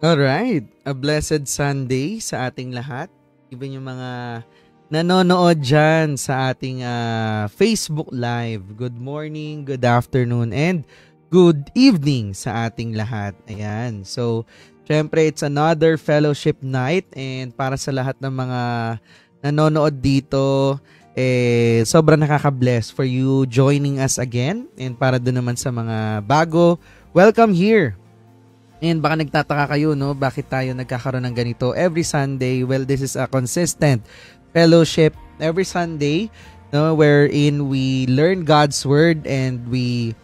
Alright, a blessed Sunday sa ating lahat. Even yung mga nanonood dyan sa ating Facebook Live. Good morning, good afternoon, and good evening sa ating lahat. Ayan, so syempre it's another fellowship night and para sa lahat ng mga nanonood dito, sobrang nakaka-bless for you joining us again. And para doon naman sa mga bago, welcome here. And baka nagtataka kayo, no? Bakit tayo nagkakaroon ng ganito every Sunday? Well, this is a consistent fellowship every Sunday, no? Wherein we learn God's Word and we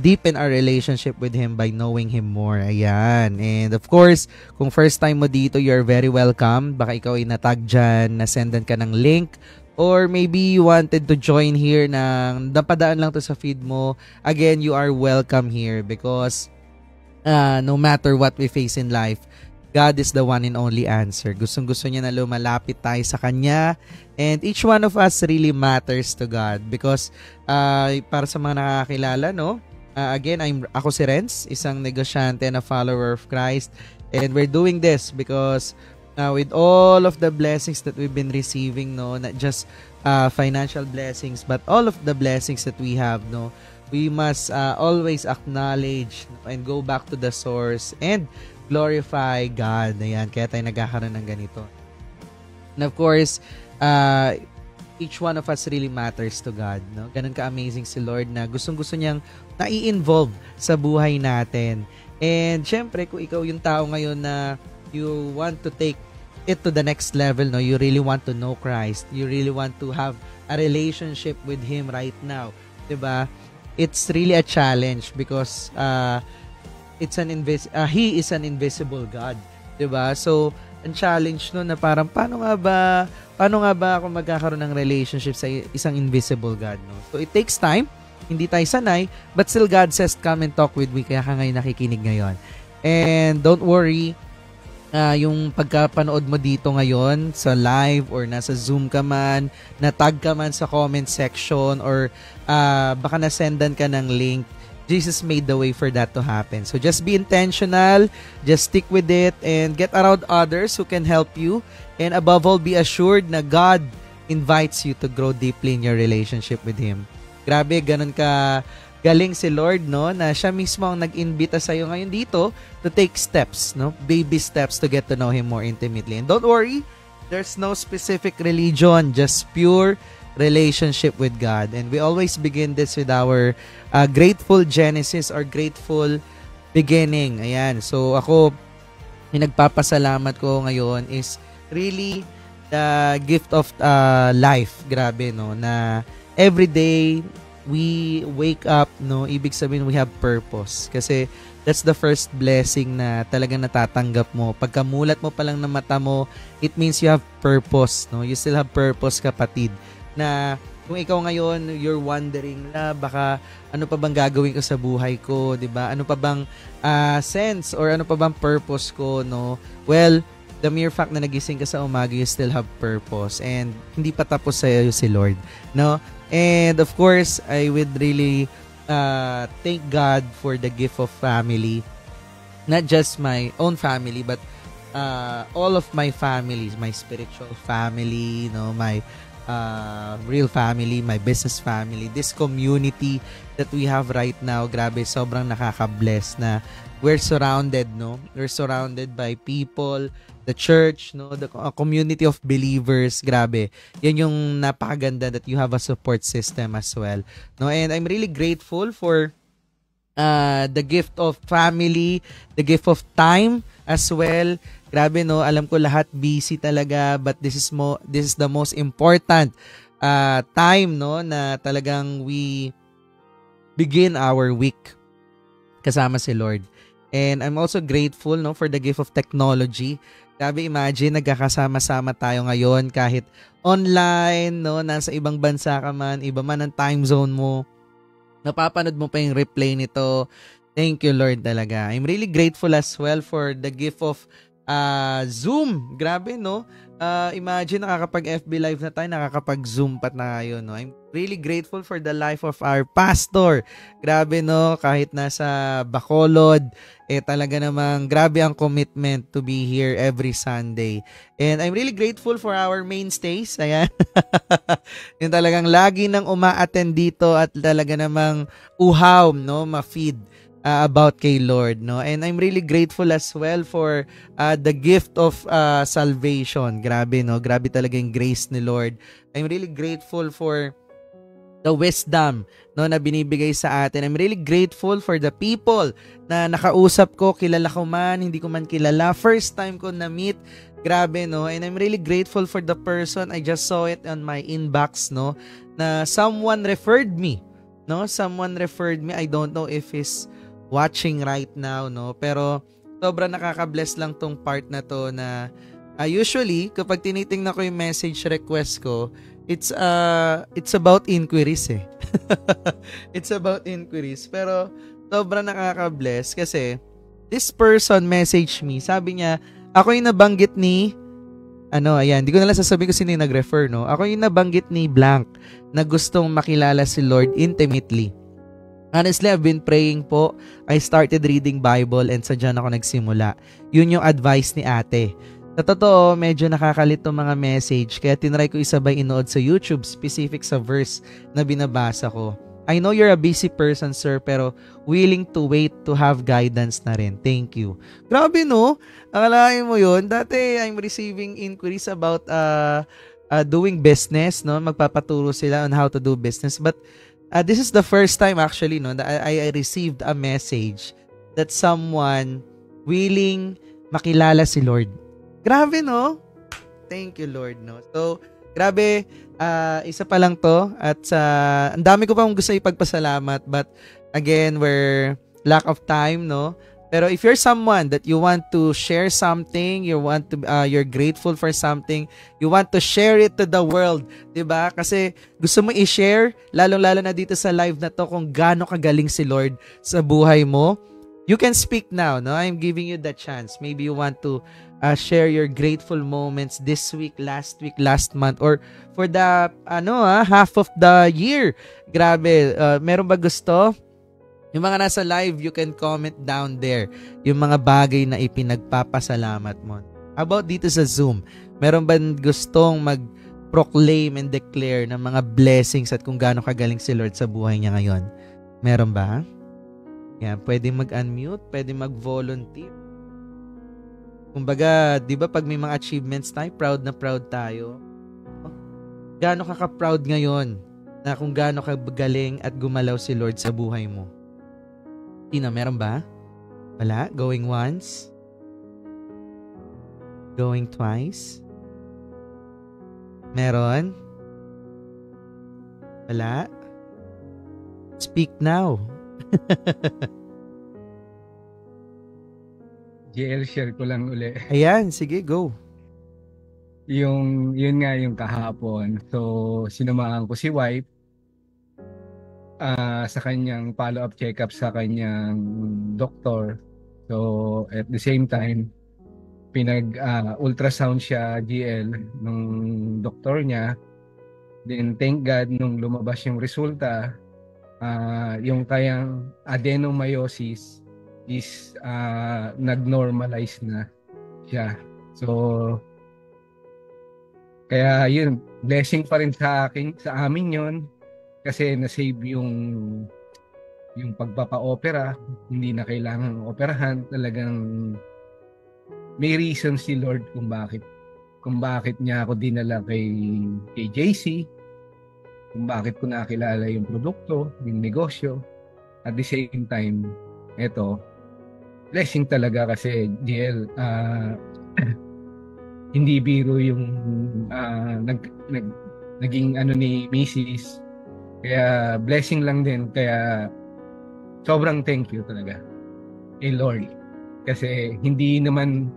deepen our relationship with Him by knowing Him more. Ayan. And of course, kung first time mo dito, you're very welcome. Baka ikaw ay natag dyan, nasendan ka ng link, or maybe you wanted to join here nang napadaan lang to sa feed mo. Again, you are welcome here because no matter what we face in life, God is the one and only answer. Gustong-gusto niya na lumalapit tayo sa Kanya. And each one of us really matters to God. Because para sa mga nakakilala, no? Again, ako si Renz, isang negosyante and a follower of Christ. And we're doing this because with all of the blessings that we've been receiving, no? Not just financial blessings, but all of the blessings that we have, no? We must always acknowledge and go back to the source and glorify God. Ayan, kaya tayo nagkakaroon ng ganito. And of course, each one of us really matters to God. No? Ganun ka-amazing si Lord na gustong-gusto niyang nai-involve sa buhay natin. And syempre, kung ikaw yung tao ngayon na you want to take it to the next level, no? You really want to know Christ. You really want to have a relationship with Him right now. Diba? It's really a challenge because He is an invisible God, 'di ba? So, ang challenge no na parang paano nga ba ako magkakaroon ng relationship sa isang invisible God, no? So, it takes time. Hindi tayo sanay, but still God says, "Come and talk with me." Kaya ka ngayon nakikinig ngayon. And don't worry, yung pagkapanood mo dito ngayon sa live or nasa Zoom ka man, na-tag ka man sa comment section or baka nasendan ka ng link, Jesus made the way for that to happen. So just be intentional, just stick with it, and get around others who can help you. And above all, be assured na God invites you to grow deeply in your relationship with Him. Grabe, ganun ka galing si Lord, no? Na siya mismo ang nag-imbita sa iyo ngayon dito to take steps, no? Baby steps to get to know Him more intimately. And don't worry, there's no specific religion, just pure relationship with God. And we always begin this with our grateful Genesis or grateful beginning. Ayan. So ako, yung nagpapasalamat ko ngayon is really the gift of life. Grabe, no? Na every day we wake up, no, ibig sabihin we have purpose. Kasi that's the first blessing na talagang natatanggap mo. Pagkamulat mo pa lang ng mata mo, it means you have purpose, no? You still have purpose, kapatid. Na kung ikaw ngayon, you're wondering na baka ano pa bang gagawin ko sa buhay ko, 'di ba? Ano pa bang sense or ano pa bang purpose ko, no? Well, the mere fact na nagising ka sa umaga, you still have purpose and hindi pa tapos sa iyo si Lord, no? And of course, I would really thank God for the gift of family. Not just my own family, but all of my families, my spiritual family, my real family, my business family, this community that we have right now. Grabe, sobrang nakaka-bless na we're surrounded, We're surrounded by people, the church, the community of believers. Grabe. Yan yung napakaganda that you have a support system as well. And I'm really grateful for the gift of family, the gift of time as well. Grabe, alam ko lahat busy talaga, but this is the most important time, na talagang we begin our week kasama si Lord. And I'm also grateful, for the gift of technology. Grabe, imagine, nagkakasama-sama tayo ngayon kahit online, nasa ibang bansa ka man, iba man ang time zone mo. Napapanood mo pa yung replay nito. Thank you, Lord, talaga. I'm really grateful as well for the gift of Zoom. Grabe, no? Imagine, nakakapag-FB Live na tayo, nakakapag-Zoom pa tayo, no? I'm really grateful for the life of our pastor. Grabe, no? Kahit nasa Bacolod, talaga namang grabe ang commitment to be here every Sunday. And I'm really grateful for our mainstays. Ayan. Yung talagang lagi nang uma-attend dito at talaga namang uhaw, no? Ma-feed about kay Lord, no? And I'm really grateful as well for the gift of salvation. Grabe, no? Grabe talaga yung grace ni Lord. I'm really grateful for the wisdom, no, na binibigay sa atin. I'm really grateful for the people na nakausap ko, kilala ko man, hindi ko man kilala. First time ko na-meet. Grabe, no? And I'm really grateful for the person. I just saw it on my inbox, no? Na someone referred me. No? Someone referred me. I don't know if he's watching right now, no? Pero sobrang nakaka-bless lang tong part na to na usually kapag tinitingnan ko yung message request ko, it's about inquiries eh. It's about inquiries. Pero sobrang nakaka-bless kasi this person messaged me. Sabi niya, ako yung nabanggit ni ayan, hindi ko na lang sasabihin ko sino yung nag-refer, no? Ako yung nabanggit ni Blank na gustong makilala si Lord intimately. Honestly, I've been praying po. I started reading Bible and sa dyan ako nagsimula. Yun yung advice ni ate. Sa totoo, medyo nakakalit tong mga message kaya tinry ko isabay inood sa YouTube specific sa verse na binabasa ko. I know you're a busy person, sir, pero willing to wait to have guidance na rin. Thank you. Grabe, no? Akalain mo yun. Dati, I'm receiving inquiries about doing business, no? Magpapaturo sila on how to do business. But this is the first time actually, no, that I received a message that someone willing makilala si Lord. Grabe, no? Thank you, Lord, no? So, grabe, isa pa lang to at ang dami ko pang gusto ipagpasalamat but again, we're lack of time, no? Pero if you're someone that you want to share something, you're grateful for something, you want to share it to the world, 'di ba? Kasi gusto mo i-share lalong-lalo na dito sa live na to kung gaano kagaling si Lord sa buhay mo. You can speak now, no? I'm giving you the chance. Maybe you want to share your grateful moments this week, last month, or for the half of the year. Grabe, meron ba gusto? Yung mga nasa live, you can comment down there yung mga bagay na ipinagpapasalamat mo. About dito sa Zoom, meron ba gustong mag-proclaim and declare ng mga blessings at kung gaano kagaling si Lord sa buhay niya ngayon? Meron ba? Yan, pwede mag-unmute, pwede mag-volunteer. Kumbaga, di ba pag may mga achievements tayo, proud na proud tayo. Gaano ka ka-proud ngayon na kung gaano ka galing at gumalaw si Lord sa buhay mo? Tina, meron ba? Wala? Going once? Going twice? Meron? Wala? Speak now. JL, share ko lang uli. Ayan, sige, go. Yun nga yung kahapon. So, sinamahan ko si wife sa kanyang follow-up check-up sa kanyang doktor. So, at the same time, ultrasound siya, GL, nung doktor niya. Then, thank God, nung lumabas yung resulta, yung kayang adenomyosis is nag-normalize na siya. So, kaya yun, blessing pa rin sa amin yun kasi na-save yung pagpapa-opera, hindi na kailangang operahan. Talagang may reason si Lord kung bakit niya ako dinala kay JC, kung bakit ko nakilala yung produkto, yung negosyo. At the same time, eto, blessing talaga kasi GL, hindi biro yung naging ni Mrs. Kaya blessing lang din. Kaya sobrang thank you talaga kay Lord. Kasi hindi naman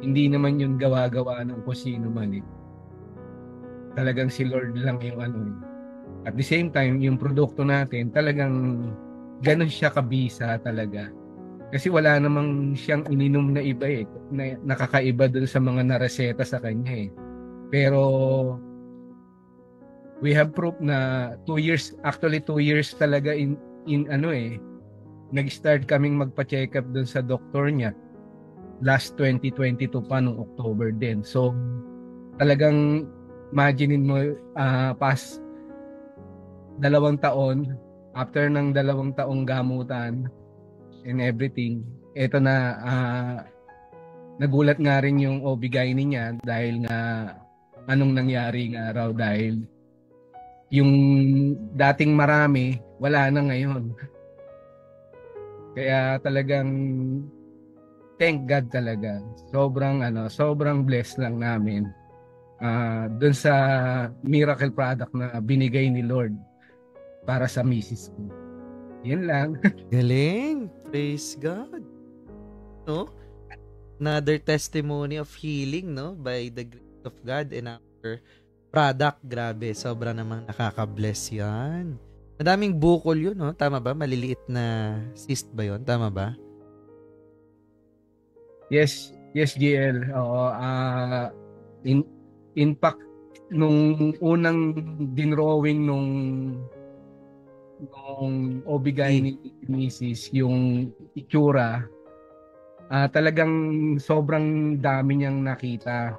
yun gawa-gawa ng kung sino man eh. Talagang si Lord lang yung At the same time, yung produkto natin talagang ganun siya kabisa talaga. Kasi wala namang siyang ininom na iba na nakakaiba dun sa mga nareseta sa kanya Pero we have proof na 2 years, actually 2 years talaga in nag-start kaming magpa-check up dun sa doktor niya. Last 2022 pa nung October din. So talagang imaginein mo past 2 taon, after ng 2 taong gamutan and everything, eto na nagulat nga rin yung OB-GYN niya dahil nga anong nangyari nga raw dahil yung dating marami wala na ngayon. Kaya talagang thank God talaga. Sobrang blessed lang namin dun sa miracle product na binigay ni Lord para sa misis ko. Yan lang. Galing. Praise God. No? Another testimony of healing, no? By the grace of God and our product. Grabe. Sobra namang nakaka-bless yan. Madaming bukol yun, no? Tama ba? Maliliit na cyst ba yun? Tama ba? Yes, GL. Oo. In fact, nung unang dinrawing nung OB-GYN ni Mrs. yung itsura, talagang sobrang dami niyang nakita.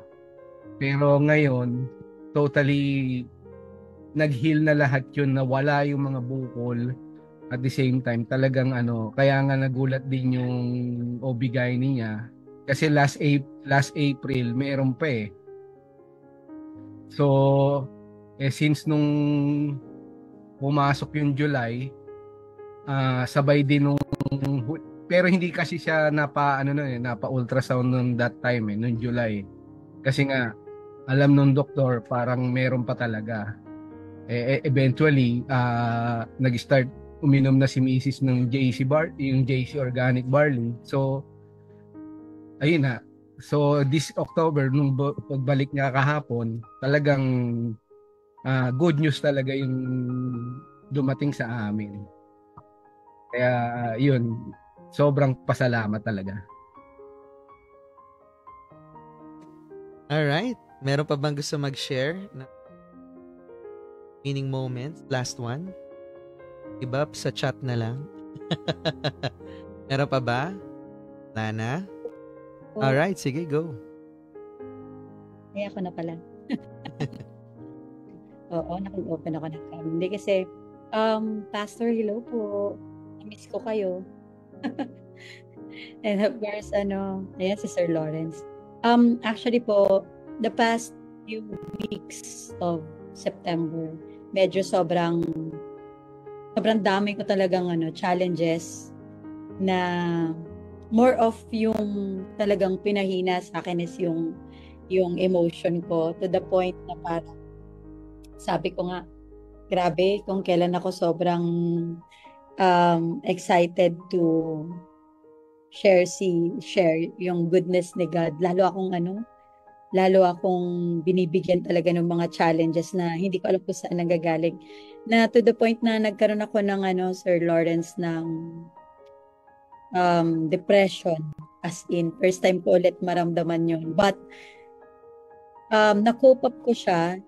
Pero ngayon, totally nag-heal na lahat yun, na wala yung mga bukol. At the same time, talagang kaya nga nagulat din yung OB-GYN niya. Kasi last April, meron pa So, since nung pumasok yung July, sabay din nung, pero hindi kasi siya napa-ultrasound nung that time nung July. Kasi nga, alam nung doktor, parang meron pa talaga. Eventually, nag-start uminom na si Mrs. ng yung JC Organic Barley. So, ayun na. So, this October, nung pagbalik niya kahapon, talagang good news talaga yung dumating sa amin. Kaya, yun, sobrang pasalamat talaga. Alright. Meron pa bang gusto mag-share na meaning moments? Last one? Iba sa chat na lang. Meron pa ba? Lana? Alright, sige, go. Ay, ako na pala. Oo, naka-open ako ng cam. Hindi kasi, Pastor, hello po. Miss ko kayo. And of course, ayan si Sir Lawrence. Actually po, the past few weeks of September, medyo sobrang dami ko talagang challenges na more of yung talagang pinahina sa akin is yung emotion ko, to the point na parang sabi ko nga, grabe kung kailan ako sobrang excited to share yung goodness ni God. Lalo akong binibigyan talaga ng mga challenges na hindi ko alam kung saan nanggagaling. Na to the point na nagkaroon ako ng Sir Lawrence, ng depression. As in, first time ko ulit maramdaman yun. But, na-cope up ko siya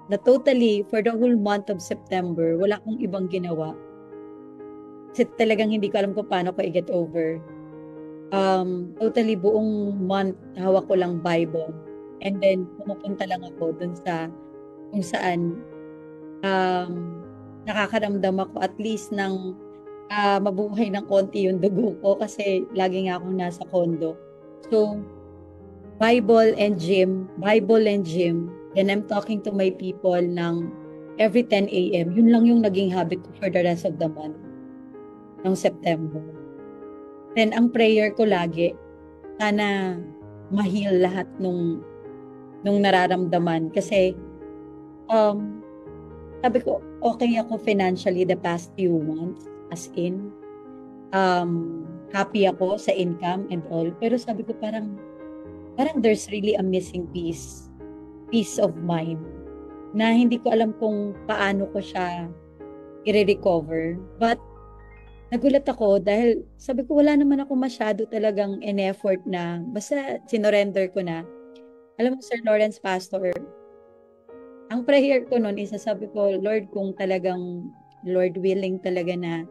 na totally for the whole month of September, wala akong ibang ginawa. Kasi talagang hindi ko alam kung paano ko i-get over. Totally buong month, hawak ko lang Bible. And then, pumupunta lang ako dun sa kung saan nakakaramdam ako at least ng mabuhay ng konti yung dugo ko kasi lagi nga akong nasa condo. So, Bible and gym, then I'm talking to my people ng every 10 a.m. Yun lang yung naging habit ko for the rest of the month ng September. Then, ang prayer ko lagi, sana ma-heal lahat nung nararamdaman. Kasi, sabi ko, okay ako financially the past few months. As in, happy ako sa income and all. Pero sabi ko parang there's really a missing peace of mind na hindi ko alam kung paano ko siya i-recover. But nagulat ako dahil sabi ko wala naman ako masyado talagang in-effort na basta sinorender ko na. Alam mo, Sir Lawrence Pastor, ang prayer ko noon isa sabi ko, Lord, kung talagang Lord willing talaga na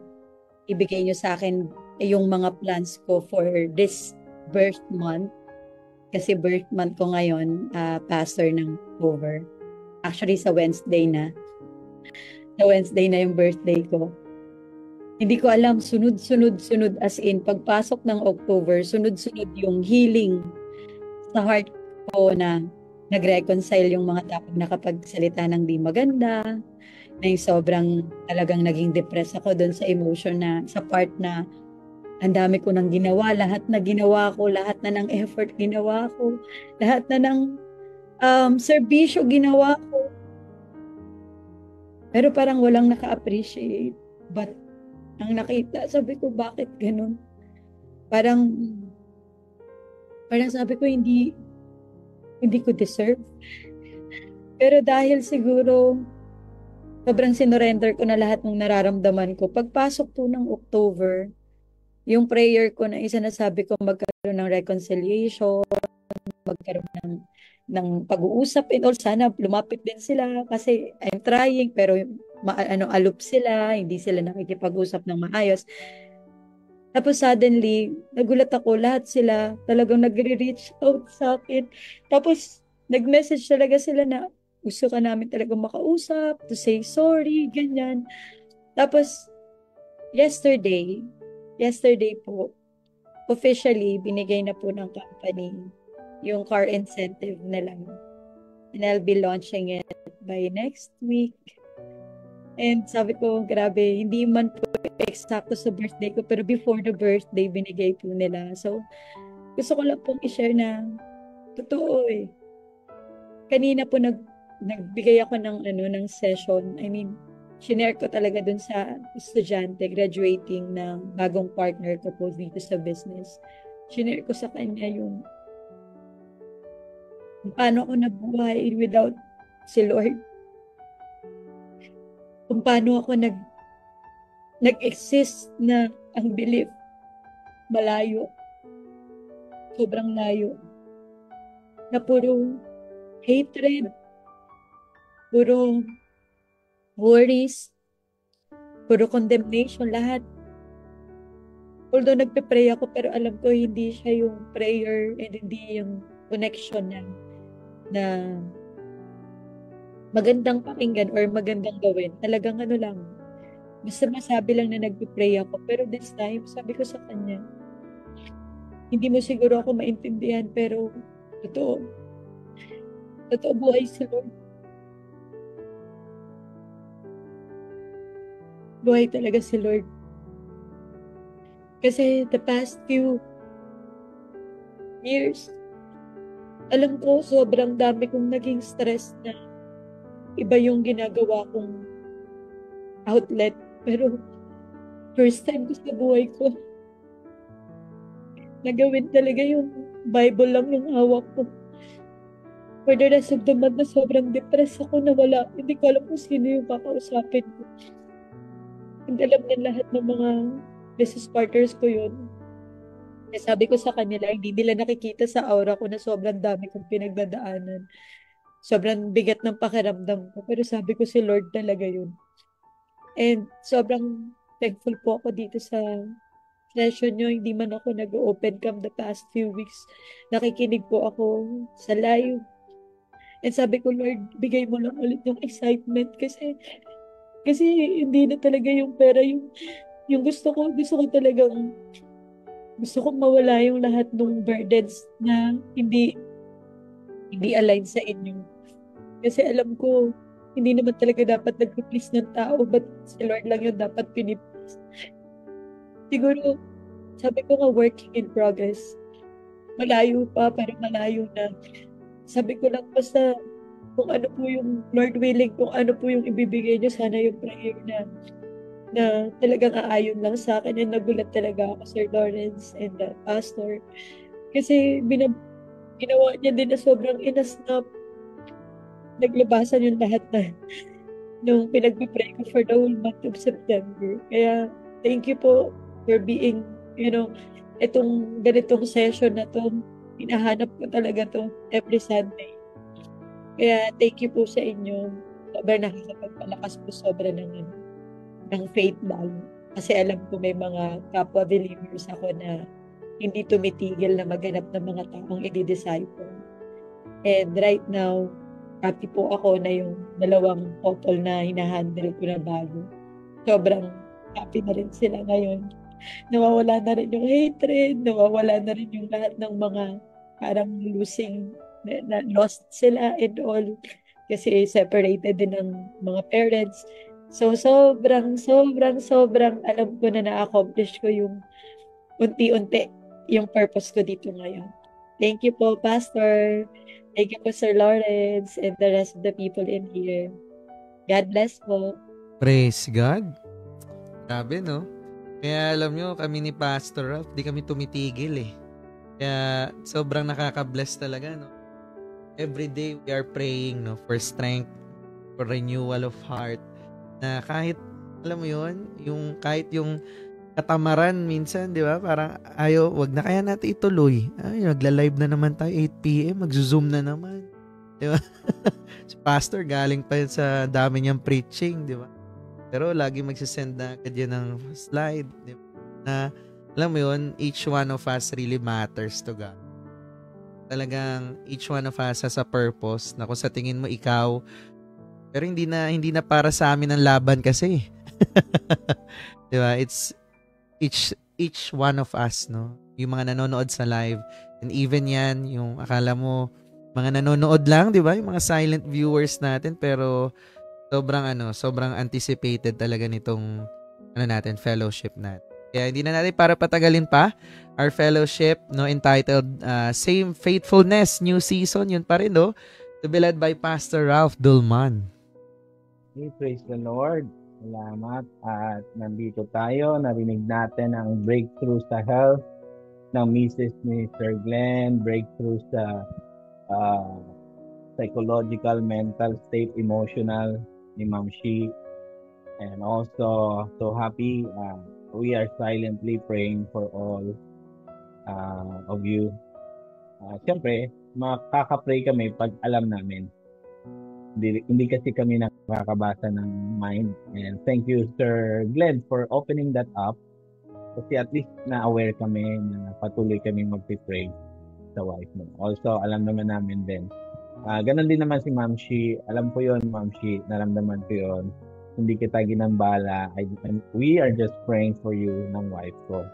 ibigay niyo sa akin yung mga plans ko for this birth month. Kasi birth month ko ngayon, pastor ng October. Actually, sa Wednesday na. Sa Wednesday na yung birthday ko. Hindi ko alam, sunod as in, pagpasok ng October, sunod-sunod yung healing sa heart ko na nag-reconcile yung mga tao nakapagsalita ng di maganda, na yung sobrang talagang naging depressed ako doon sa emotion na, sa part na ang dami ko nang ginawa, lahat na ginawa ko, lahat na ng effort ginawa ko, lahat na ng serbisyo ginawa ko. Pero parang walang naka-appreciate. But ang nakita, sabi ko, bakit ganun? Parang sabi ko, hindi ko deserve. Pero dahil siguro, sobrang sinorender ko na lahat ng nararamdaman ko. Pagpasok po ng October, yung prayer ko na isa na sabi ko magkaroon ng reconciliation, magkaroon ng pag-uusap and all. Sana lumapit din sila kasi I'm trying pero aloof sila, hindi sila nakikipag-usap ng maayos. Tapos suddenly, nagulat ako, lahat sila talagang nagre-reach out sa akin. Tapos nag-message talaga sila na gusto ka namin talagang makausap, to say sorry, ganyan. Tapos yesterday po, officially, binigay na po ng company yung car incentive nila. And I'll be launching it by next week. And sabi ko, grabe, hindi man po eksakto sa birthday ko, pero before the birthday, binigay po nila. So, gusto ko lang pong i-share na totoo eh. Kanina po nagbigay ako ng session. I mean, shinare ko talaga dun sa estudyante graduating ng bagong partner ko po dito sa business. Shinare ko sa kanya yung paano ako nabuhay without si Lord. Kung paano ako nag-exist na ang belief malayo. Sobrang layo. Na puro hatred, puro worries, puro condemnation, lahat. Although nagpe-pray ako, pero alam ko hindi siya yung prayer and hindi yung connection niya na magandang pakinggan or magandang gawin. Talagang lang. Basta masabi lang na nagpe-pray ako. Pero this time, sabi ko sa kanya, hindi mo siguro ako maintindihan, pero totoo. Totoo buhay si Lord. Buhay talaga si Lord. Kasi the past few years, alam ko sobrang dami kong naging stress na iba yung ginagawa kong outlet. Pero first time ko sa buhay ko, nagawin talaga yung Bible lang yung hawak ko. For the rest of the month na sobrang depressed ako na wala. Hindi ko alam kung sino yung kakausapin ko. And alam na lahat ng mga business partners ko yun. Kaya sabi ko sa kanila, hindi nila nakikita sa aura ko na sobrang dami kong pinagdadaanan. Sobrang bigat ng pakiramdam ko. Pero sabi ko si Lord talaga yun. And sobrang thankful po ako dito sa session nyo. Hindi man ako nag-open cam the past few weeks. Nakikinig po ako sa live. And sabi ko, Lord, bigay mo lang ulit yung excitement kasi hindi na talaga yung pera yung gusto ko talagang gusto kong mawala yung lahat ng burdens na hindi align sa inyo. Kasi alam ko, hindi naman talaga dapat nag-please ng tao, but si Lord lang yung dapat piniplease. Siguro, sabi ko nga, working in progress. Malayo pa, pero malayo na. Sabi ko lang, basta kung ano po yung Lord willing, kung ano po yung ibibigay niyo, sana yung prayer na talagang aayon lang sa akin. And nagulat talaga ako, Sir Lawrence and the pastor. Kasi ginawa niya din na sobrang inasnap. Naglabasan yung lahat na nung pinagpipray ko for the whole month of September. Kaya Thank you po for being, itong ganitong session na to, hinahanap ko talaga to every Sunday. Kaya thank you po sa inyo. Sobrang nakakapagpalakas po sobra ng faith lalo. Kasi alam ko may mga kapwa believers ako na hindi tumitigil na maghanap ng mga taong i-disciple. And right now, happy po ako na yung dalawang couple na hinahandle ko na bago. Sobrang happy na rin sila ngayon. Nawawala na rin yung hatred, nawawala na rin yung lahat ng mga parang losing, na lost sila and all. Kasi separated din ng mga parents. So, sobrang alam ko na na-accomplish ko yung unti-unti yung purpose ko dito ngayon. Thank you po, Pastor. Thank you po, Sir Lawrence, and the rest of the people in here. God bless po. Praise God. Grabe, no? Kaya alam nyo, kami ni Pastor Ralph, di kami tumitigil eh. Kaya sobrang nakaka-bless talaga, no? Every day we are praying, no, for strength, for renewal of heart. Na kahit, alam mo yun, kahit yung katamaran minsan, di ba? Parang wag na kaya natin ituloy. Ay, nagla-live na naman tayo 8 p.m. Mag-zoom na naman. Di ba? Si Pastor galing pa yun sa dami niyang preaching, di ba? Pero lagi magsisend na agad yan ng slide. Di ba? Na, alam mo yun, each one of us really matters to God. Talagang each one of us has a purpose na kung sa tingin mo ikaw, pero hindi na para sa amin ang laban kasi. 'Di ba? It's each one of us, no? Yung mga nanonood sa live, and even yan, yung akala mo mga nanonood lang, 'di ba? Yung mga silent viewers natin, pero sobrang anticipated talaga nitong fellowship natin. Kaya hindi na natin para patagalin pa our fellowship, no, entitled Same Faithfulness, New Season, yun pa rin, no? To be led by Pastor Ralph Dulman. We praise the Lord. Salamat. At nandito tayo. Narinig natin ang breakthrough sa health ng Mrs. ni Sir Glenn, breakthrough sa psychological, mental state, emotional ni Ma'am Shi. And also, so happy. We are silently praying for all of you. Siyempre, makaka-pray kami pag alam namin. Hindi kasi kami nakakabasa ng mind. And thank you, Sir Glenn, for opening that up. Kasi at least na-aware kami na patuloy kami mag-pray sa wife mo. Also, alam naman namin din. Ganon din naman si Ma'am Shi. Alam ko yon, Ma'am Shi. Naramdaman ko yon. Hindi kita ginambala. We are just praying for you ng wife ko.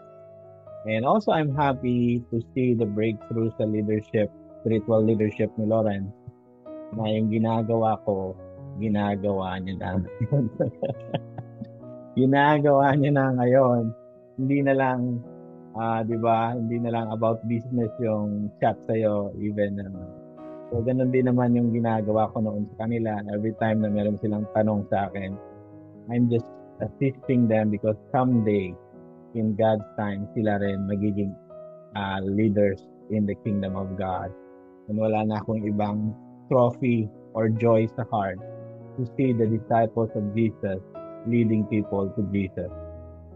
And also, I'm happy to see the breakthrough sa leadership, spiritual leadership ni Lauren. Na yung ginagawa ko, ginagawa niya na. Ginagawa niya na ngayon. Hindi na lang, di ba, hindi na lang about business yung chat sa'yo, even. So, ganun din naman yung ginagawa ko noon sa kanila. Every time na meron silang tanong sa akin, I'm just assisting them because someday, in God's time, sila rin magiging leaders in the kingdom of God. And wala na akong ibang trophy or joy sa heart to see the disciples of Jesus leading people to Jesus.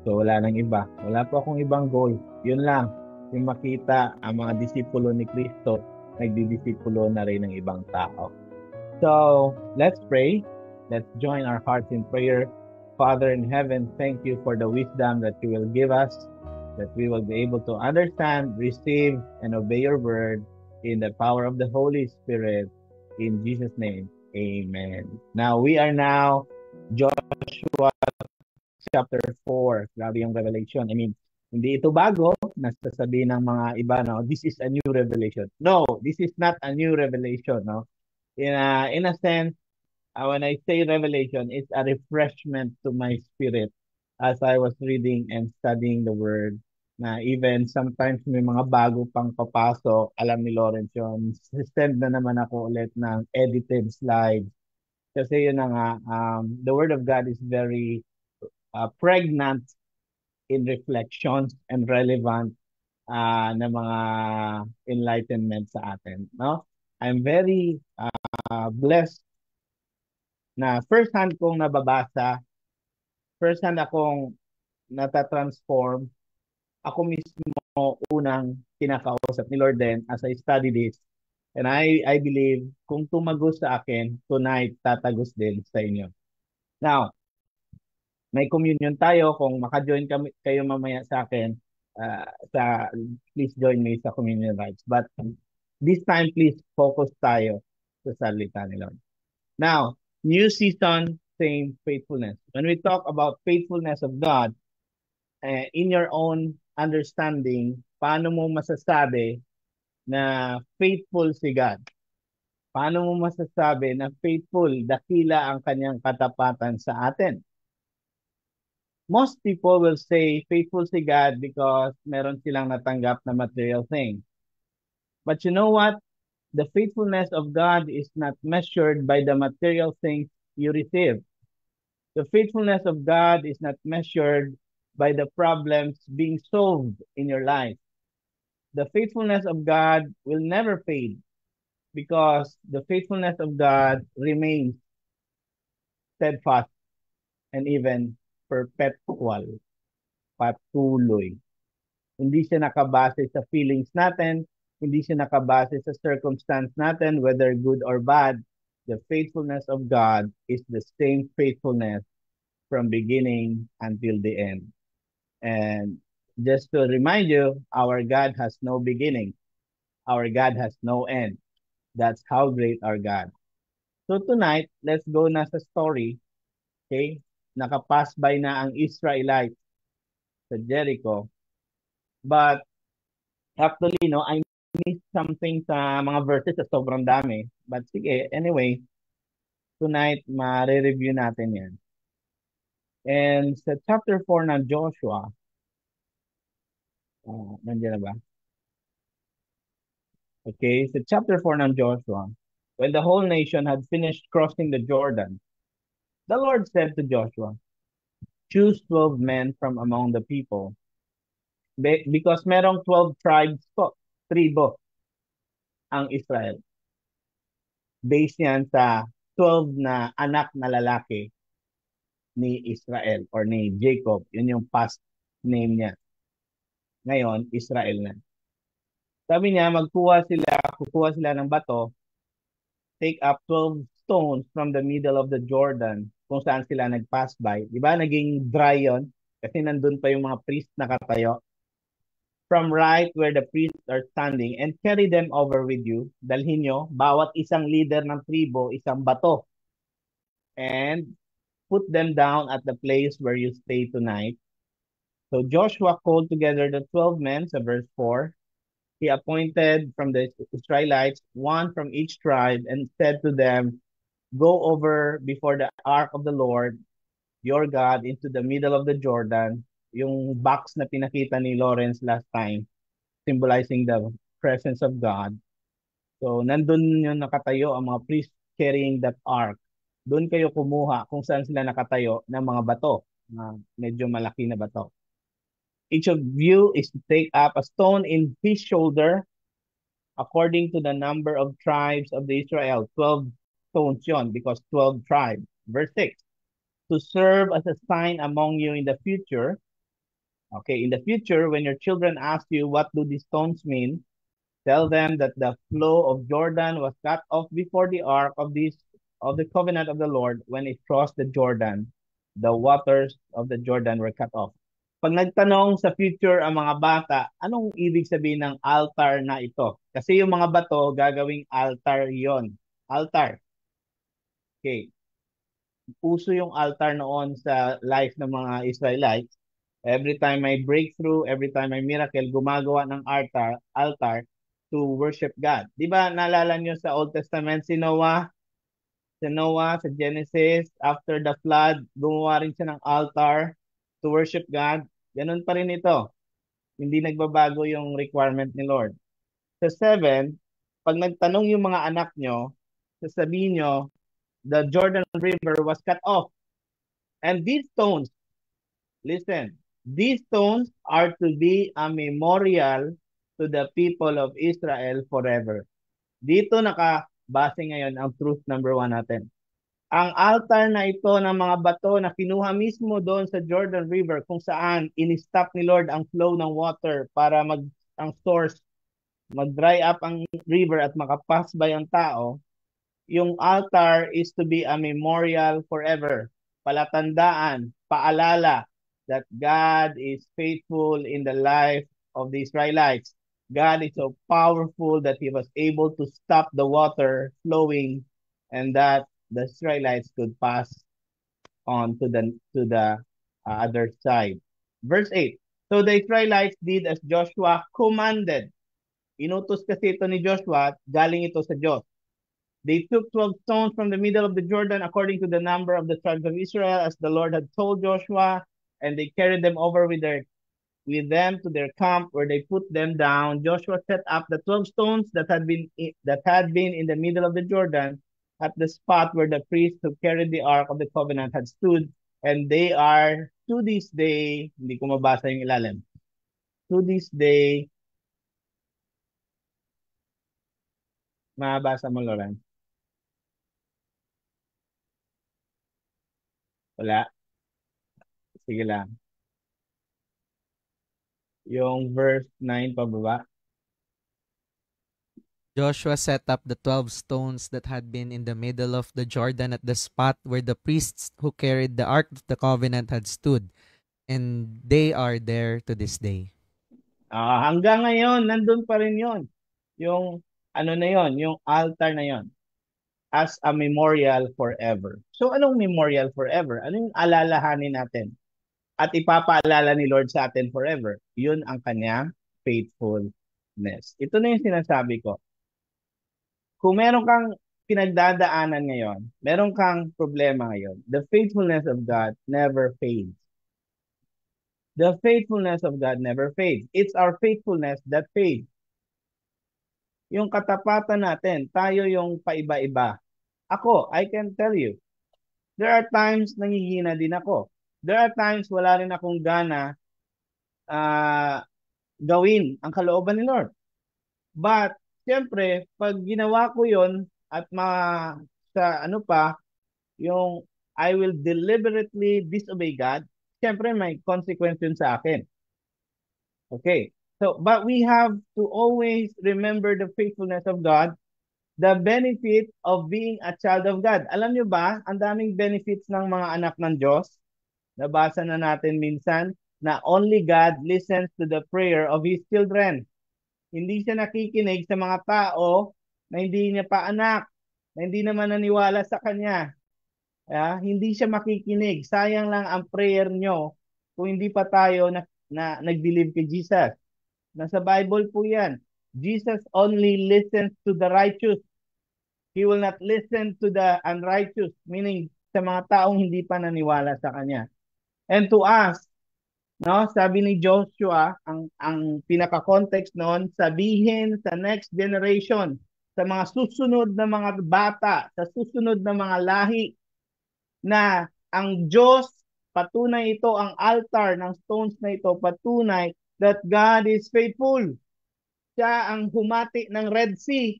So wala nang iba. Wala po akong ibang goal. Yun lang. Yung makita ang mga disipulo ni Kristo, nagdidisipulo na rin ng ibang tao. So let's pray. Let's join our hearts in prayer. Father in heaven, thank you for the wisdom that you will give us, that we will be able to understand, receive, and obey your word in the power of the Holy Spirit. In Jesus' name, amen. Now, we are now Joshua chapter 4. Grabe yung revelation. I mean, hindi ito bago. Nasasabi ng mga iba, no? This is a new revelation. No, this is not a new revelation, no? In a sense, when I say revelation, it's a refreshment to my spirit as I was reading and studying the word. Na even sometimes may mga bago pang papasok, alam ni Lawrence yun, send na naman ako ulit ng edited slides. Kasi yun na nga, the word of God is very pregnant in reflections and relevant na mga enlightenment sa atin. No? I'm very blessed na first hand kong nababasa, first hand akong natatransform. Ako mismo unang kinakausap ni Lord din as I study this. And I believe kung tumagos sa akin, tonight tatagos din sa inyo. Now, may communion tayo. Kung maka-join kayo mamaya sa akin, please join me sa communion rites. But this time, please focus tayo sa salita ni Lord. Now, new season, same faithfulness. When we talk about faithfulness of God, in your own understanding, paano mo masasabi na faithful si God? Paano mo masasabi na faithful, dakila ang kanyang katapatan sa atin? Most people will say faithful si God because meron silang natanggap na material thing. But you know what? The faithfulness of God is not measured by the material things you receive. The faithfulness of God is not measured by the problems being solved in your life. The faithfulness of God will never fade because the faithfulness of God remains steadfast and even perpetual, patuloy. Hindi siya nakabase sa feelings natin, hindi siya nakabase sa circumstance natin, whether good or bad. The faithfulness of God is the same faithfulness from beginning until the end. And just to remind you, our God has no beginning. Our God has no end. That's how great our God. So tonight, let's go na sa story. Okay? Nakapass by na ang Israelites sa Jericho. But actually, I missed something sa mga verses sa sobrang dami. But sige, anyway, tonight, ma-review natin yan. And sa chapter 4 ng Joshua, nandiyan na ba? Okay, sa chapter 4 ng Joshua, when the whole nation had finished crossing the Jordan, the Lord said to Joshua, choose 12 men from among the people. Because merong 12 tribes po, tribo, ang Israel. Based yan sa 12 na anak na lalaki ni Israel or ni Jacob. Yun yung past name niya. Ngayon, Israel na. Sabi niya, kukuha sila ng bato, take up 12 stones from the middle of the Jordan kung saan sila nag-pass by. Di ba? Naging dry yon kasi nandun pa yung mga priest nakatayo. From right where the priests are standing and carry them over with you. Dalhin nyo, bawat isang leader ng tribo, isang bato. And put them down at the place where you stay tonight. So Joshua called together the 12 men, sa verse 4. He appointed from the Israelites one from each tribe and said to them, go over before the ark of the Lord, your God, into the middle of the Jordan. Yung box na pinakita ni Lawrence last time, symbolizing the presence of God. So, nandun yung nakatayo ang mga priests carrying that ark. Doon kayo kumuha kung saan sila nakatayo ng mga bato, medyo malaki na bato. Each of you is to take up a stone in his shoulder according to the number of tribes of the Israel. 12 stones yon because 12 tribes. Verse 6. To serve as a sign among you in the future. Okay, in the future, when your children ask you, what do these stones mean? Tell them that the flow of Jordan was cut off before the ark of the covenant of the Lord when it crossed the Jordan. The waters of the Jordan were cut off. Pag nagtanong sa future ang mga bata, anong ibig sabihin ng altar na ito? Kasi yung mga bato, gagawing altar yon. Altar. Okay. Puso yung altar noon sa life ng mga Israelites. Every time may breakthrough, every time may miracle, gumagawa ng altar to worship God. Di ba, naalala nyo sa Old Testament, si Noah, sa Genesis, after the flood, gumawa rin siya ng altar to worship God. Ganun pa rin ito. Hindi nagbabago yung requirement ni Lord. Sa 7, pag nagtanong yung mga anak nyo, sasabihin nyo, the Jordan River was cut off. And these stones, listen, these stones are to be a memorial to the people of Israel forever. Dito nakabase ngayon ang truth number 1 natin. Ang altar na ito ng mga bato na kinuha mismo doon sa Jordan River kung saan in-stop ni Lord ang flow ng water para ang source mag-dry up ang river at makapass by ang tao, yung altar is to be a memorial forever. Palatandaan, paalala that God is faithful in the life of the Israelites. God is so powerful that He was able to stop the water flowing and that the Israelites could pass on to the other side. Verse 8. So the Israelites did as Joshua commanded. Inutos kasi ito ni Joshua, galing ito sa Diyos. They took 12 stones from the middle of the Jordan according to the number of the tribes of Israel as the Lord had told Joshua, and they carried them over with them to their camp where they put them down. Joshua set up the 12 stones that had been in the middle of the Jordan at the spot where the priest who carried the ark of the covenant had stood, and they are to this day, hindi ko mabasa yung ilalim. To this day, mabasa mo, Loren? Wala. Sige lang. Yung verse 9 pababa. Joshua set up the 12 stones that had been in the middle of the Jordan at the spot where the priests who carried the Ark of the Covenant had stood, and they are there to this day. Hanggang ngayon, nandun pa rin yon. Yung ano na yon, yung altar na yon as a memorial forever. So anong memorial forever? Ano yung alalahanin natin? At ipapaalala ni Lord sa atin forever. Yun ang kanyang faithfulness. Ito na yung sinasabi ko. Kung meron kang pinagdadaanan ngayon, meron kang problema ngayon, the faithfulness of God never fades. The faithfulness of God never fades. It's our faithfulness that fades. Yung katapatan natin, tayo yung paiba-iba. Ako, I can tell you, there are times nangihina din ako. There are times wala rin akong gana gawin ang kalooban ni Lord. But, siyempre, pag ginawa ko yon at sa ano pa, yung I will deliberately disobey God, siyempre may consequence yun sa akin. Okay. So, but we have to always remember the faithfulness of God, the benefit of being a child of God. Alam nyo ba, ang daming benefits ng mga anak ng Diyos. Nabasa na natin minsan na only God listens to the prayer of His children. Hindi siya nakikinig sa mga tao na hindi niya pa anak, na hindi naman naniwala sa Kanya. Hindi siya makikinig. Sayang lang ang prayer nyo kung hindi pa tayo nag-believe kay Jesus. Nasa Bible po yan. Jesus only listens to the righteous. He will not listen to the unrighteous, meaning sa mga taong hindi pa naniwala sa Kanya. And to us, no, sabi ni Joshua, ang pinaka-context noon, sabihin sa next generation, sa mga susunod na mga bata, sa susunod na mga lahi, na ang Diyos, patunay ito, ang altar ng stones na ito, patunay that God is faithful. Siya ang humati ng Red Sea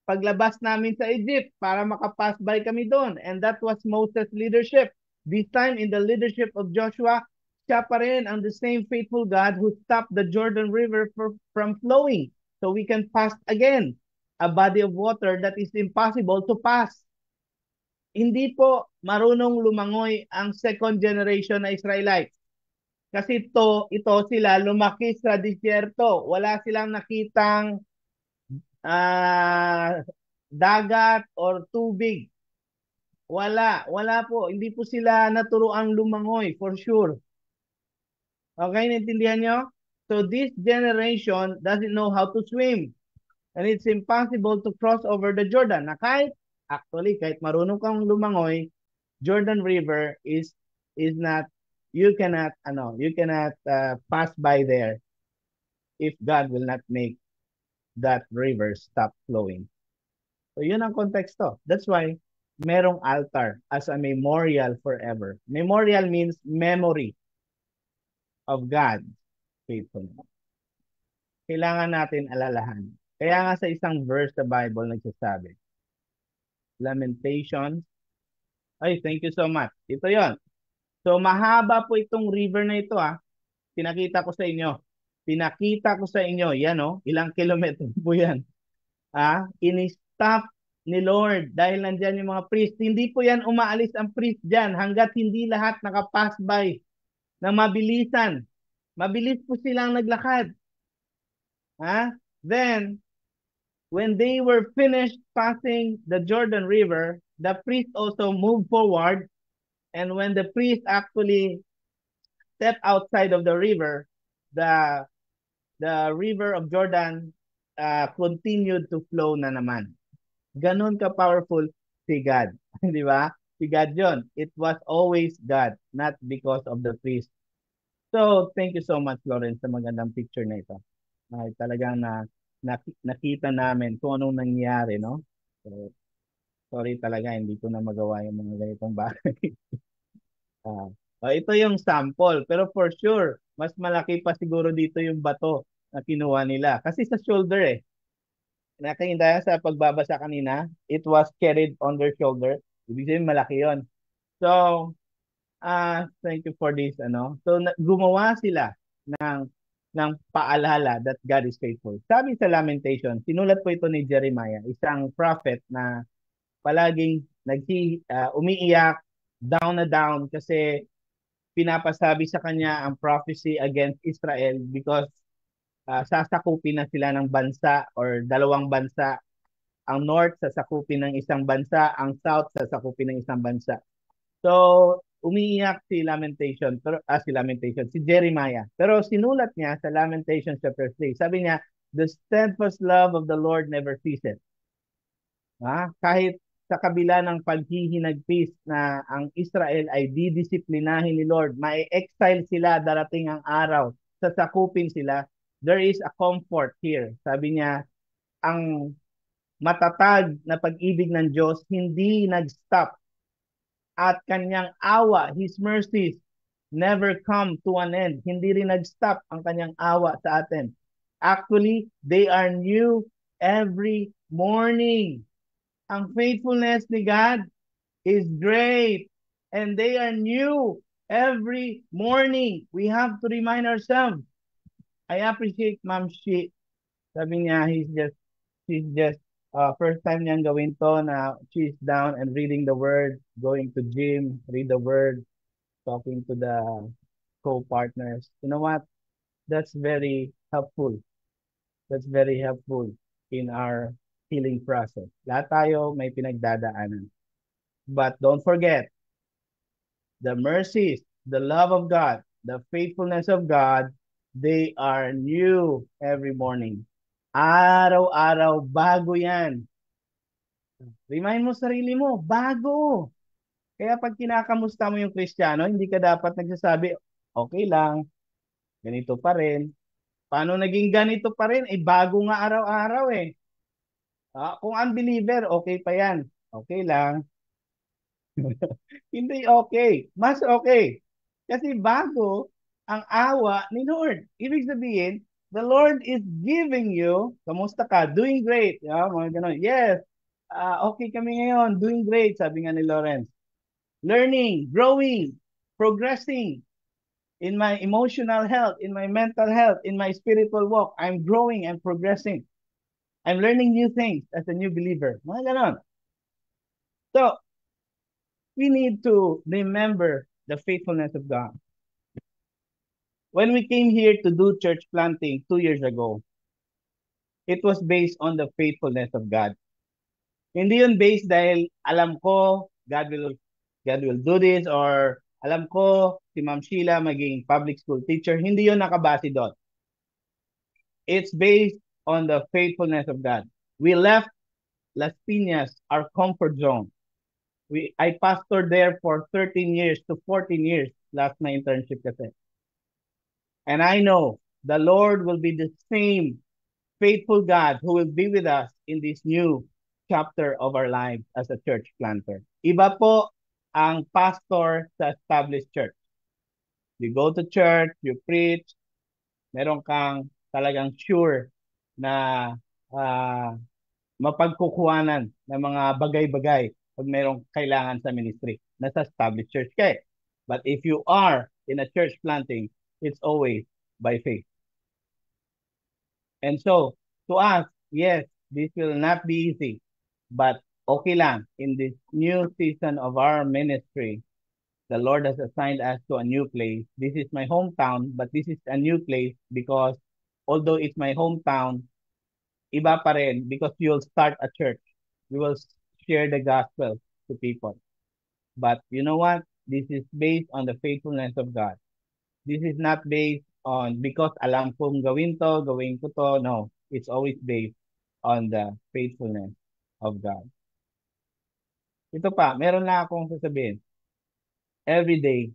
paglabas namin sa Egypt para makapass by kami doon. And that was Moses' leadership. This time in the leadership of Joshua, siya pa rin ang the same faithful God who stopped the Jordan River from flowing so we can pass again a body of water that is impossible to pass. Hindi po marunong lumangoy ang second generation na Israelites. Kasi ito sila lumaki sa disyerto. Wala silang nakitang dagat or tubig. Wala po. Hindi po sila naturuang lumangoy for sure. Okay, naintindihan nyo? So this generation doesn't know how to swim. And it's impossible to cross over the Jordan. Na kahit marunong kang lumangoy, Jordan River is not, you cannot pass by there if God will not make that river stop flowing. So yun ang konteksto. That's why merong altar as a memorial forever. Memorial means memory of God's faithfulness. Kailangan natin alalahan. Kaya nga sa isang verse sa Bible nagsasabi, Lamentations Ay, thank you so much. Ito yon. So, mahaba po itong river na ito, ah. Pinakita ko sa inyo. Pinakita ko sa inyo. Yan, oh. Ilang kilometro po yan. In-stop ni Lord dahil nandyan yung mga priest. Hindi po yan umaalis ang priest dyan hanggat hindi lahat nakapass by na mabilisan. Mabilis po silang naglakad. Then, when they were finished passing the Jordan River, the priest also moved forward. And when the priest actually stepped outside of the river, the river of Jordan continued to flow na naman. Ganon ka-powerful si God. Di ba? Si God yun. It was always God, not because of the priest. So, thank you so much, Lawrence, sa magandang picture na ito. Ay, talagang nakita namin kung anong nangyari, no? So, sorry talaga, hindi ko na magawa yung mga ganitong bagay. Ito yung sample. Pero for sure, mas malaki pa siguro dito yung bato na kinuha nila. Kasi sa shoulder eh. Nakita sa pagbabasa kanina, it was carried on their shoulder. Ibig sabihin, malaki yon. So, thank you for this. So, gumawa sila ng paalala that God is faithful. Sabi sa Lamentation, sinulat po ito ni Jeremiah, isang prophet na palaging umiiyak, down na down kasi pinapasabi sa kanya ang prophecy against Israel because sasakupin na sila ng bansa or dalawang bansa. Ang north sasakupin ng isang bansa, ang south sasakupin ng isang bansa. So, umiiyak si Lamentation, si Jeremiah. Pero sinulat niya sa Lamentation chapter 3. Sabi niya, the steadfast love of the Lord never ceases. Kahit sa kabila ng paghihinagpis na ang Israel ay didisiplinahin ni Lord, ma-exile sila, darating ang araw, sasakupin sila, there is a comfort here. Sabi niya, ang matatag na pag-ibig ng Diyos hindi nag-stop at kanyang awa, His mercies, never come to an end. Hindi rin nag-stop ang kanyang awa sa atin. Actually, they are new every morning. Ang faithfulness ni God is great and they are new every morning. We have to remind ourselves. I appreciate Ma'am Shi. Sabi niya, she's just first time niyang gawin to na she's down and reading the word, going to gym, read the word, talking to the co-partners. You know what? That's very helpful. That's very helpful in our healing process. Lahat tayo may pinagdadaanan. But don't forget, the mercies, the love of God, the faithfulness of God, they are new every morning. Araw-araw, bago yan. Remind mo sarili mo, bago. Kaya pag kinakamusta mo yung Kristiyano, hindi ka dapat nagsasabi, okay lang, ganito pa rin. Paano naging ganito pa rin? Bago nga araw-araw eh. Kung unbeliever, okay pa yan. Okay lang. Hindi okay. Mas okay. Kasi bago ang awa ni Lord. Ibig sabihin, the Lord is giving you, kamusta ka? Doing great. Mga ganun. Yes. Okay kami ngayon. Doing great, sabi nga ni Lawrence. Learning, growing, progressing in my emotional health, in my mental health, in my spiritual walk. I'm growing and progressing. I'm learning new things as a new believer. Mga ganon. So, we need to remember the faithfulness of God. When we came here to do church planting 2 years ago, it was based on the faithfulness of God. Hindi yun based dahil alam ko God will do this or alam ko si Ma'am Sheila maging public school teacher. Hindi yun nakabase doon. It's based on the faithfulness of God. We left Las Piñas, our comfort zone. I pastored there for 13 years to 14 years last na internship kasi. And I know the Lord will be the same faithful God who will be with us in this new chapter of our lives as a church planter. Iba po ang pastor sa established church. You go to church, you preach, meron kang talagang sure na mapagkukuhanan ng mga bagay-bagay pag merong kailangan sa ministry. nasa established church ka eh. But if you are in a church planting, it's always by faith. And so, to us, yes, this will not be easy, but okay lang. In this new season of our ministry, the Lord has assigned us to a new place. This is my hometown, but this is a new place because although it's my hometown, iba pa rin because you'll start a church. You will share the gospel to people. But you know what? This is based on the faithfulness of God. This is not based on because alam kong gawin ko to. No, it's always based on the faithfulness of God. Ito pa, meron na akong sasabihin. Every day,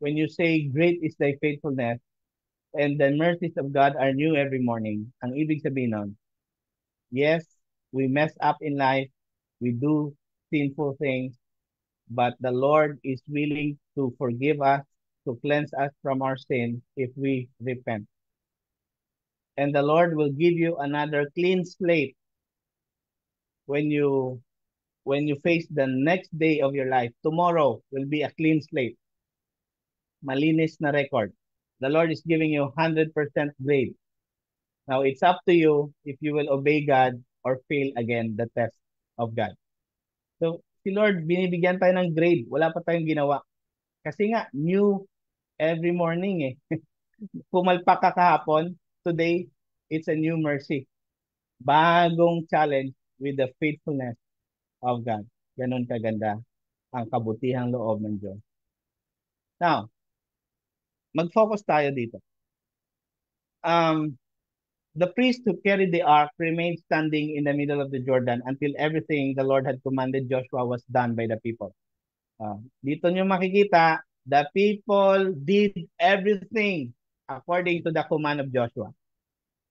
when you say, great is thy faithfulness, and the mercies of God are new every morning, ang ibig sabihin nun, yes, we mess up in life, we do sinful things, but the Lord is willing to forgive us, to cleanse us from our sin if we repent. And the Lord will give you another clean slate when you face the next day of your life. Tomorrow will be a clean slate. Malinis na record. The Lord is giving you 100% grade. Now, it's up to you if you will obey God or fail again the test of God. So, si Lord, binibigyan tayo ng grade. Wala pa tayong ginawa. Kasi nga, new every morning eh. Pumalpak ka kahapon, today, it's a new mercy. Bagong challenge with the faithfulness of God. Ganon kaganda ang kabutihang loob ng Diyos. Now, mag-focus tayo dito. The priest who carried the ark remained standing in the middle of the Jordan until everything the Lord had commanded Joshua was done by the people. Dito nyo makikita, the people did everything according to the command of Joshua.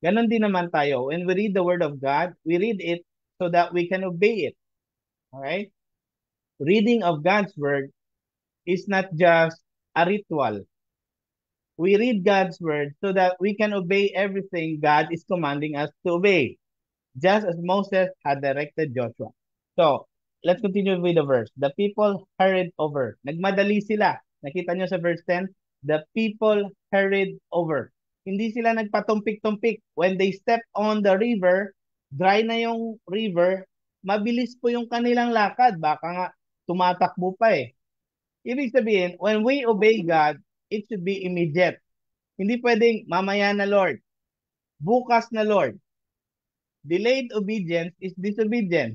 Ganon din naman tayo. When we read the word of God, we read it so that we can obey it. Okay? Reading of God's word is not just a ritual. We read God's word so that we can obey everything God is commanding us to obey, just as Moses had directed Joshua. So, let's continue with the verse. The people hurried over. Nagmadali sila. Nakita nyo sa verse 10? The people hurried over. Hindi sila nagpatumpik-tumpik. When they stepped on the river, dry na yung river, mabilis po yung kanilang lakad. Baka nga tumatakbo pa eh. Ibig sabihin, when we obey God, it should be immediate. Hindi pwedeng mamaya na Lord. Bukas na Lord. Delayed obedience is disobedience.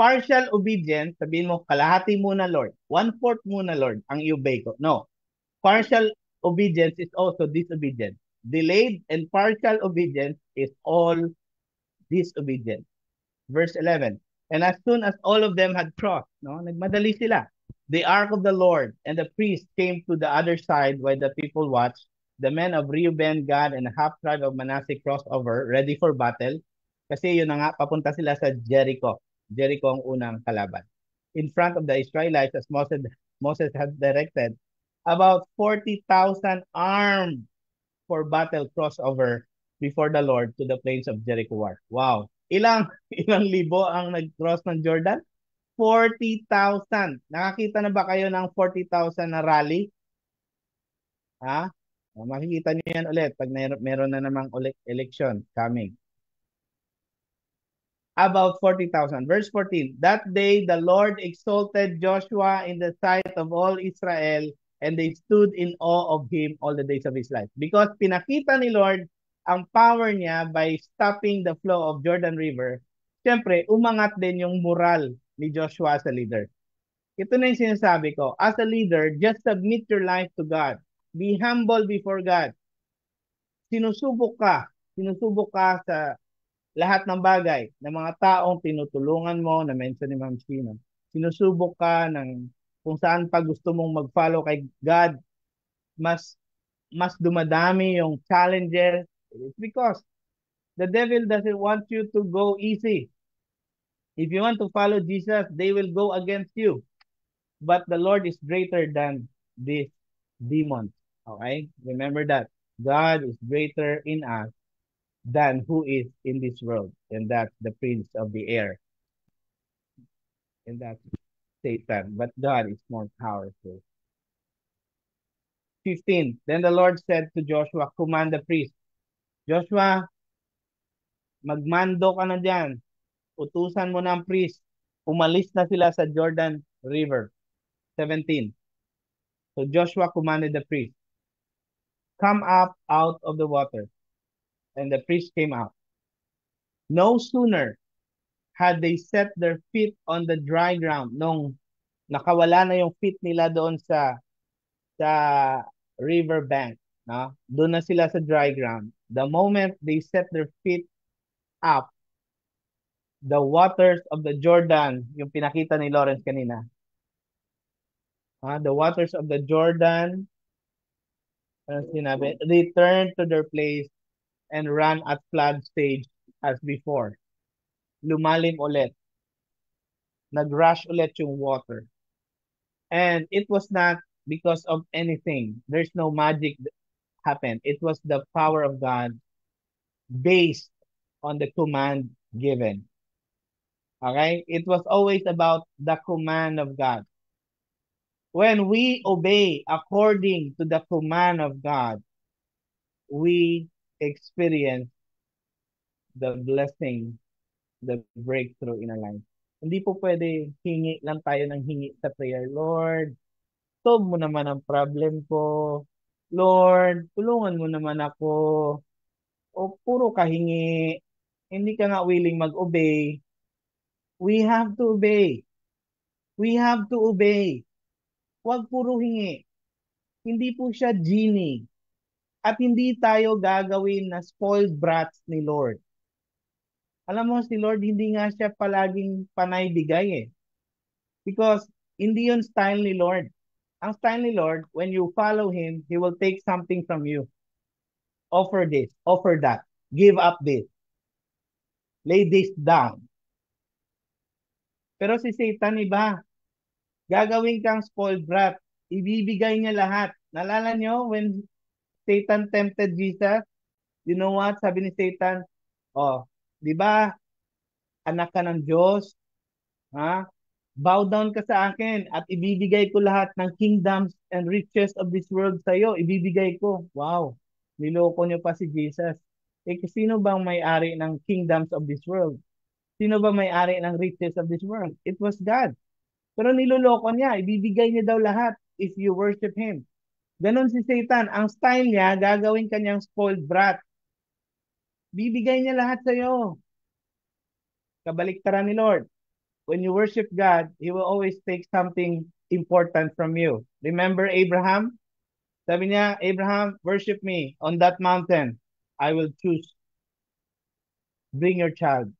Partial obedience, sabihin mo, kalahati muna Lord. 1/4 muna Lord ang i-obey ko. No. Partial obedience is also disobedience. Delayed and partial obedience is all disobedience. Verse 11. And as soon as all of them had crossed, no, nagmadali sila. The ark of the Lord and the priest came to the other side while the people watched. The men of Reuben, Gad, and the half tribe of Manasseh crossed over, ready for battle. Kasi yun na nga, papunta sila sa Jericho. Jericho ang unang kalaban. In front of the Israelites, as Moses had directed, about 40,000 armed for battle crossed over before the Lord to the plains of Jericho war. Wow. Ilang libo ang nag-cross ng Jordan? 40,000. Nakakita na ba kayo ng 40,000 na rally? Ha? Makikita niyo yan ulit pag meron na namang election coming. About 40,000. Verse 14. That day the Lord exalted Joshua in the sight of all Israel, and they stood in awe of him all the days of his life. Because pinakita ni Lord ang power niya by stopping the flow of Jordan River, siyempre, umangat din yung moral ni Joshua as a leader. Ito na yung sinasabi ko. As a leader, just submit your life to God. Be humble before God. Sinusubok ka sa lahat ng bagay ng mga taong tinutulungan mo, na mention ni Ma'am Sina. Sinusubok ka ng kung saan pa gusto mong mag-follow kay God, mas dumadami yung challenges. It's because the devil doesn't want you to go easy. If you want to follow Jesus, they will go against you. But the Lord is greater than these demons. Okay? Remember that. God is greater in us than who is in this world. And that's the prince of the air. And that's Satan, but God is more powerful. 15. Then the Lord said to Joshua, command the priest. Joshua, magmando ka na dyan. Utusan mo na ang priest. Umalis na sila sa Jordan River. 17. So Joshua commanded the priest, come up out of the water. And the priest came out. No sooner had they set their feet on the dry ground, nung nakawala na yung feet nila doon sa river bank, no? Doon na sila sa dry ground. The moment they set their feet up, the waters of the Jordan, yung pinakita ni Lawrence kanina, the waters of the Jordan, sinabi, returned to their place and ran at flood stage as before. Lumalim ulit. Nag-rush ulit yung water. And it was not because of anything. There's no magic that happened. It was the power of God based on the command given. Okay? It was always about the command of God. When we obey according to the command of God, we experience the blessing, the breakthrough in our life. Hindi po pwede hingi lang tayo ng hingi sa prayer. Lord, solve mo naman ang problem ko. Lord, tulungan mo naman ako. O puro kahingi. Hindi ka nga willing mag-obey. We have to obey. We have to obey. Huwag puro hingi. Hindi po siya genie. At hindi tayo gagawin na spoiled brats ni Lord. Alam mo, si Lord, hindi nga siya palaging panay bigay eh. Because hindi yun style ni Lord. Ang style ni Lord, when you follow Him, He will take something from you. Offer this, offer that, give up this, lay this down. Pero si Satan, iba. Gagawin kang spoiled brat. Ibibigay niya lahat. Nalala nyo, when Satan tempted Jesus, you know what? Sabi ni Satan, di ba, anak ka ng Diyos, ha? Bow down ka sa akin at ibibigay ko lahat ng kingdoms and riches of this world sa iyo. Ibibigay ko. Wow. Niloko niyo pa si Jesus. Sino bang may-ari ng kingdoms of this world? Sino ba may-ari ng riches of this world? It was God. Pero niloloko niya. Ibibigay niya daw lahat if you worship Him. Ganon si Satan. Ang style niya, gagawin kanyang spoiled brat. Bibigay niya lahat sa iyo. Kabaliktaran ni Lord. When you worship God, He will always take something important from you. Remember Abraham? Sabi niya, Abraham, worship me on that mountain. I will choose. Bring your child.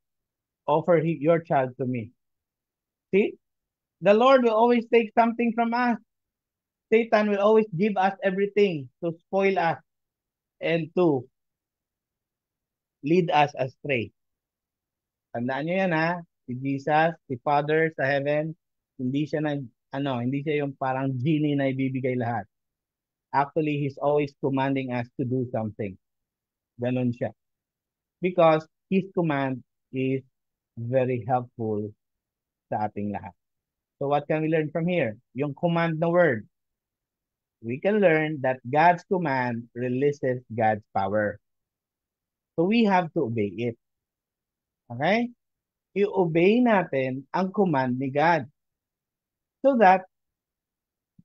Offer your child to me. See? The Lord will always take something from us. Satan will always give us everything to spoil us and to lead us astray. Tandaan nyo yan ha. Si Jesus, si Father sa heaven, hindi siya yung parang genie na ibibigay lahat. Actually, He's always commanding us to do something. Ganon siya. Because His command is very helpful sa ating lahat. So what can we learn from here? Yung command na word. We can learn that God's command releases God's power. So we have to obey it. Okay? I-obey natin ang command ni God. So that,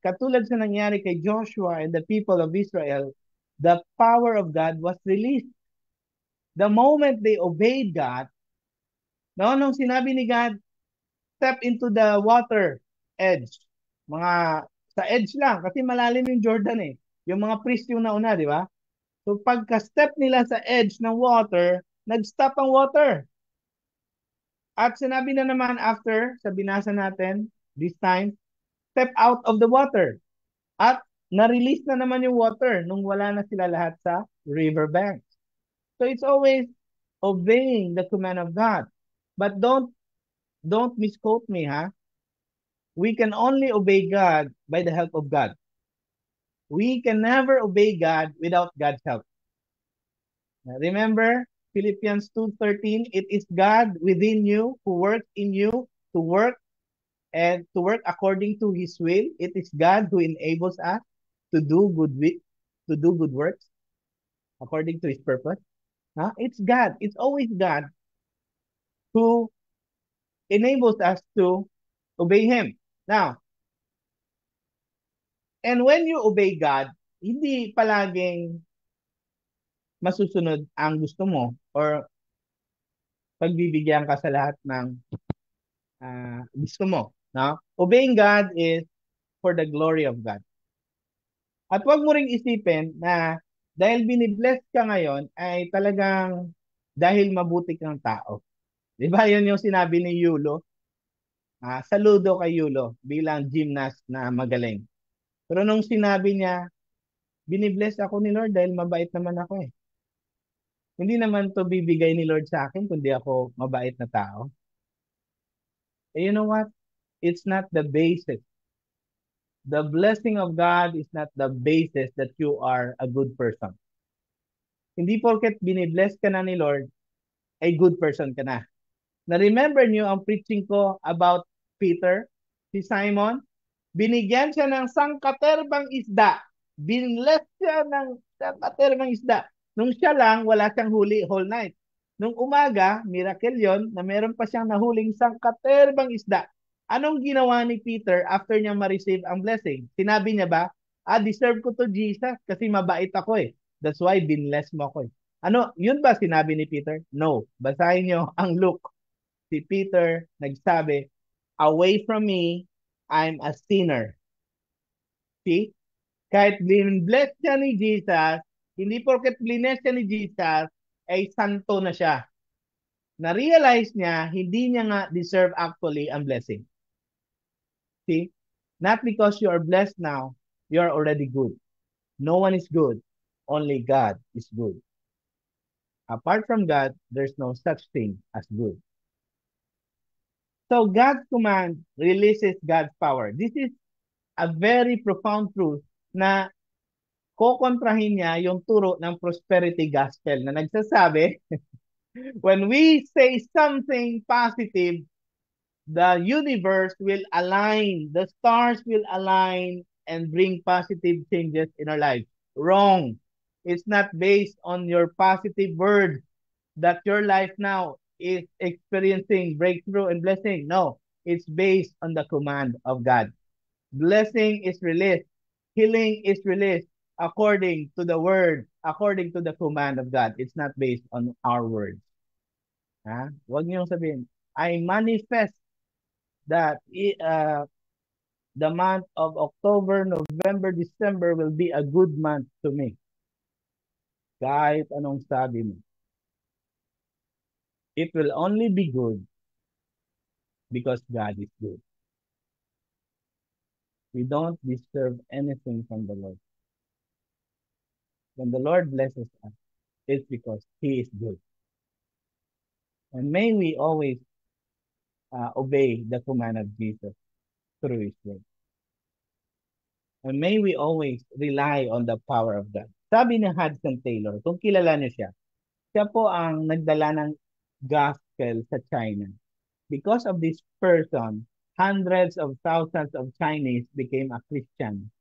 katulad sa nangyari kay Joshua and the people of Israel, the power of God was released. The moment they obeyed God, nung sinabi ni God, step into the water edge. Sa edge lang, kasi malalim yung Jordan eh. Yung mga priest yung nauna, di ba? So pagka-step nila sa edge ng water, nag-stop ang water. At sinabi na naman after, sa binasa natin, this time, step out of the water. At na-release na naman yung water nung wala na sila lahat sa riverbank. So it's always obeying the command of God. But don't misquote me, ha? We can only obey God by the help of God. We can never obey God without God's help. Now, remember Philippians 2:13, it is God within you who works in you to work and to work according to His will. It is God who enables us to do to do good works according to His purpose. Huh? It's God. It's always God who enables us to obey Him. Now, and when you obey God, hindi palaging masusunod ang gusto mo or pagbibigyan ka sa lahat ng gusto mo. No? Obeying God is for the glory of God. At wag mo ring isipin na dahil binibless ka ngayon ay talagang dahil mabuti kang tao. Di ba yun yung sinabi ni Yulo? Saludo kay Yulo bilang gymnast na magaling. Pero nung sinabi niya, binibless ako ni Lord dahil mabait naman ako eh. Hindi naman to bibigay ni Lord sa akin kundi ako mabait na tao. You know what? It's not the basis. The blessing of God is not the basis that you are a good person. Hindi porket binibless ka na ni Lord, ay good person ka na. Na-remember niyo ang preaching ko about Peter, si Simon? Binigyan siya ng sangkaterbang isda. Binless siya ng sangkaterbang isda. Nung siya lang, wala siyang huli whole night. Nung umaga, miracle yon na meron pa siyang nahuling sangkaterbang isda. Anong ginawa ni Peter after niya ma-receive ang blessing? Sinabi niya ba, deserve ko to Jesus kasi mabait ako eh. That's why binless mo ako eh. Ano, yun ba sinabi ni Peter? No. Basahin niyo ang Luke. Si Peter nagsabi, away from me, I'm a sinner. See? Kahit bless siya ni Jesus, hindi porket bless siya ni Jesus, ay santo na siya. Na-realize niya, hindi niya nga deserve actually ang blessing. See? Not because you are blessed now, you are already good. No one is good. Only God is good. Apart from God, there's no such thing as good. So God's command releases God's power. This is a very profound truth na kokontrahin niya yung turo ng prosperity gospel na nagsasabi, when we say something positive, the universe will align, the stars will align and bring positive changes in our life. Wrong. It's not based on your positive words that your life now is experiencing breakthrough and blessing. No, it's based on the command of God. Blessing is released. Healing is released according to the word, according to the command of God. It's not based on our words. Huwag niyong sabihin, I manifest that the month of October, November, December will be a good month to me. Kahit anong sabi mo. It will only be good because God is good. We don't deserve anything from the Lord. When the Lord blesses us, it's because He is good. And may we always obey the command of Jesus through His word. And may we always rely on the power of God. Sabi ni Hudson Taylor, kung kilala niyo siya, siya po ang nagdala ng gospel sa China. Because of this person, hundreds of thousands of Chinese became a Christian.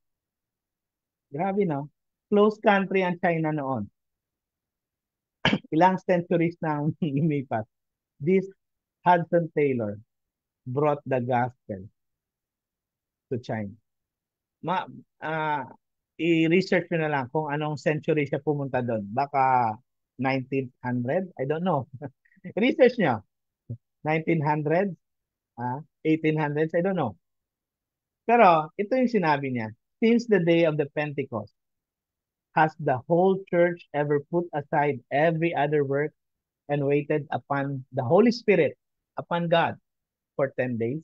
Grabe, no? Close country ang China noon. Ilang centuries na ang lumipas. This Hudson Taylor brought the gospel to China. I-research nyo na lang kung anong century siya pumunta doon. Baka 1900? I don't know. Research nyo. 1900s? 1800s? I don't know. Pero ito yung sinabi niya. Since the day of the Pentecost, has the whole church ever put aside every other work and waited upon the Holy Spirit, upon God, for 10 days?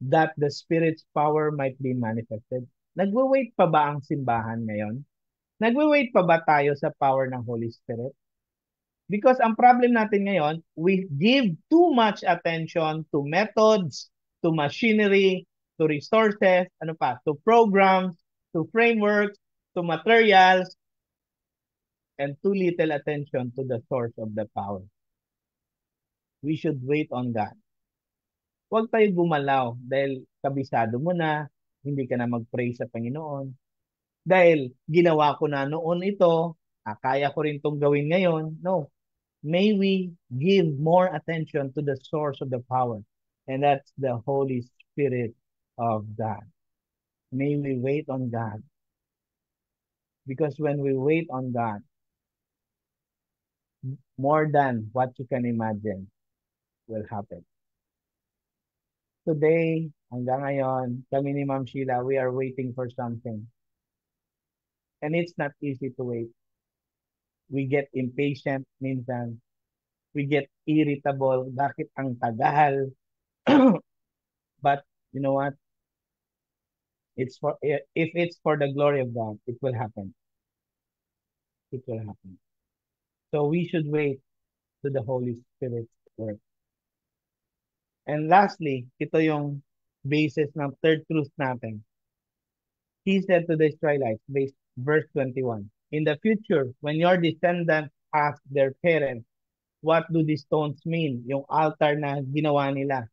That the Spirit's power might be manifested. Nagwe-wait pa ba ang simbahan ngayon? Nagwe-wait pa ba tayo sa power ng Holy Spirit? Because ang problem natin ngayon, we give too much attention to methods, to machinery, to resources, to programs, to frameworks, to materials, and too little attention to the source of the power. We should wait on God. Huwag tayo gumalaw dahil kabisado mo na, hindi ka na mag-pray sa Panginoon. Dahil ginawa ko na noon ito, kaya ko rin itong gawin ngayon. No. May we give more attention to the source of the power. And that's the Holy Spirit of God. May we wait on God. Because when we wait on God, more than what you can imagine will happen. Today, hanggang ngayon, kami ni Ma'am Sheila, we are waiting for something. And it's not easy to wait. We get impatient minsan. We get irritable. Bakit ang tagal? But you know what? If it's for the glory of God, it will happen. It will happen. So we should wait to the Holy Spirit's work. And lastly, ito yung basis ng third truth natin. He said to the Israelites, verse 21, in the future, when your descendants ask their parents, what do these stones mean? Yung altar na ginawa nila,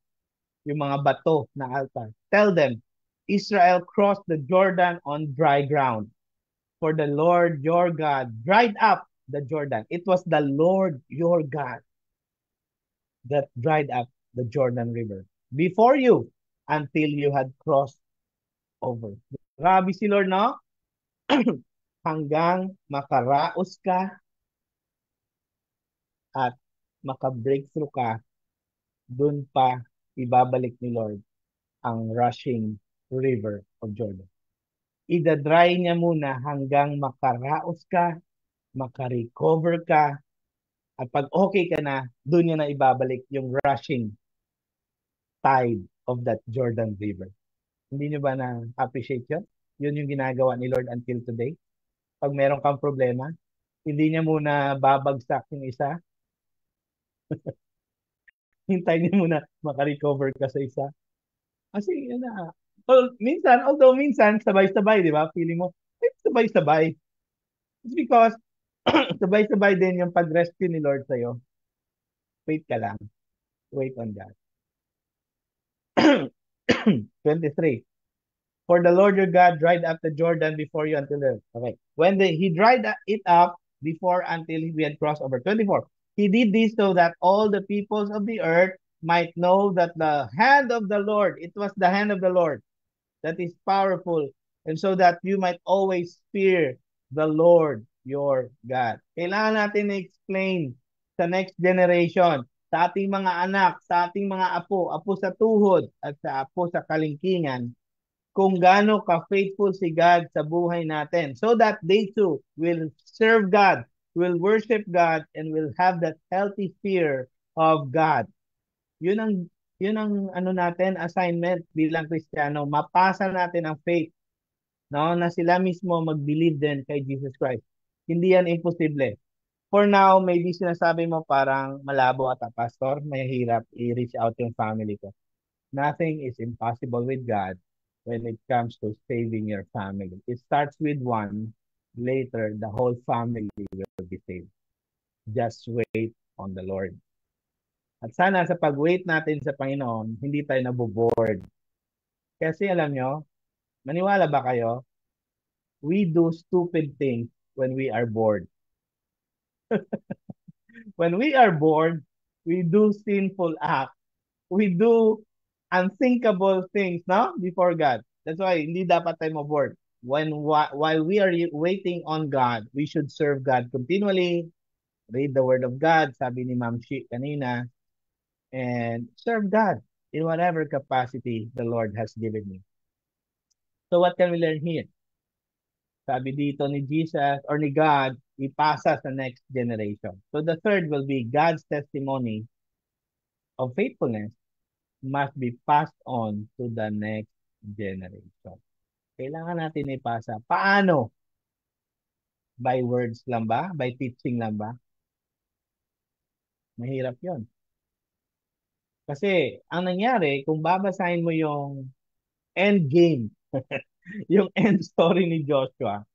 yung mga bato na altar. Tell them, Israel crossed the Jordan on dry ground. For the Lord your God dried up the Jordan. It was the Lord your God that dried up the Jordan River before you until you had crossed over. Grabe si Lord, no? Hanggang makaraos ka at makabreakthrough ka, dun pa ibabalik ni Lord ang rushing river of Jordan. Idadry niya muna hanggang makaraos ka, makarecover ka, at pag okay ka na, dun niya na ibabalik yung rushing tide of that Jordan River. Hindi niyo ba na-appreciate yun? Yun yung ginagawa ni Lord until today. Pag meron kang problema, hindi niya muna babagsak yung isa. Hintayin niya muna makarecover ka sa isa. Kasi yun na. Although minsan, sabay-sabay, di ba? Feeling mo, sabay-sabay. It's because sabay-sabay din yung pag-rescue ni Lord sa'yo. Wait ka lang. Wait on God. 23. For the Lord your God dried up the Jordan before you until the... Okay. He dried it up before until we had crossed over. 24. He did this so that all the peoples of the earth might know that the hand of the Lord, it was the hand of the Lord that is powerful, and so that you might always fear the Lord your God. Kailangan natin i-explain sa next generation, sa ating mga anak, sa ating mga apo sa tuhod, at sa apo sa kalingkingan, kung gaano ka-faithful si God sa buhay natin, so that they too will serve God, will worship God, and will have that healthy fear of God. Yun ang natin, assignment bilang Kristiyano, mapasa natin ang faith, no, na sila mismo mag-believe din kay Jesus Christ. Hindi yan imposible. For now, maybe sinasabi mo parang malabo at pastor, mahirap i-reach out yung family ko. Nothing is impossible with God when it comes to saving your family. It starts with one, later the whole family will be saved. Just wait on the Lord. At sana sa pag-wait natin sa Panginoon, hindi tayo naboboard. Kasi alam nyo, maniwala ba kayo? We do stupid things when we are bored. When we are bored, we do sinful acts. We do unthinkable things, no? Before God. That's why hindi dapat tayo maboard. While we are waiting on God, we should serve God continually, read the Word of God, sabi ni Ma'am Shi kanina, and serve God in whatever capacity the Lord has given me. So what can we learn here? Sabi dito ni Jesus or ni God, ipasa sa next generation. So the third will be God's testimony of faithfulness must be passed on to the next generation. Kailangan natin ipasa. Paano? By words lang ba? By teaching lang ba? Mahirap yon. Kasi, ang nangyari, kung babasahin mo yung end game, yung end story ni Joshua,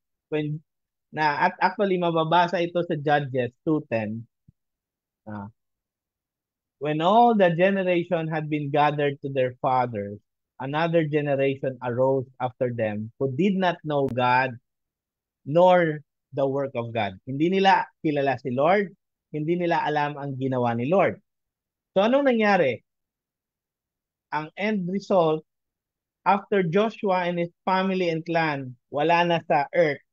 actually, mababasa ito sa Judges 2:10, When all the generation had been gathered to their fathers, another generation arose after them who did not know God nor the work of God. Hindi nila kilala si Lord, hindi nila alam ang ginawa ni Lord. So anong nangyari? Ang end result, after Joshua and his family and clan, wala na sa earth,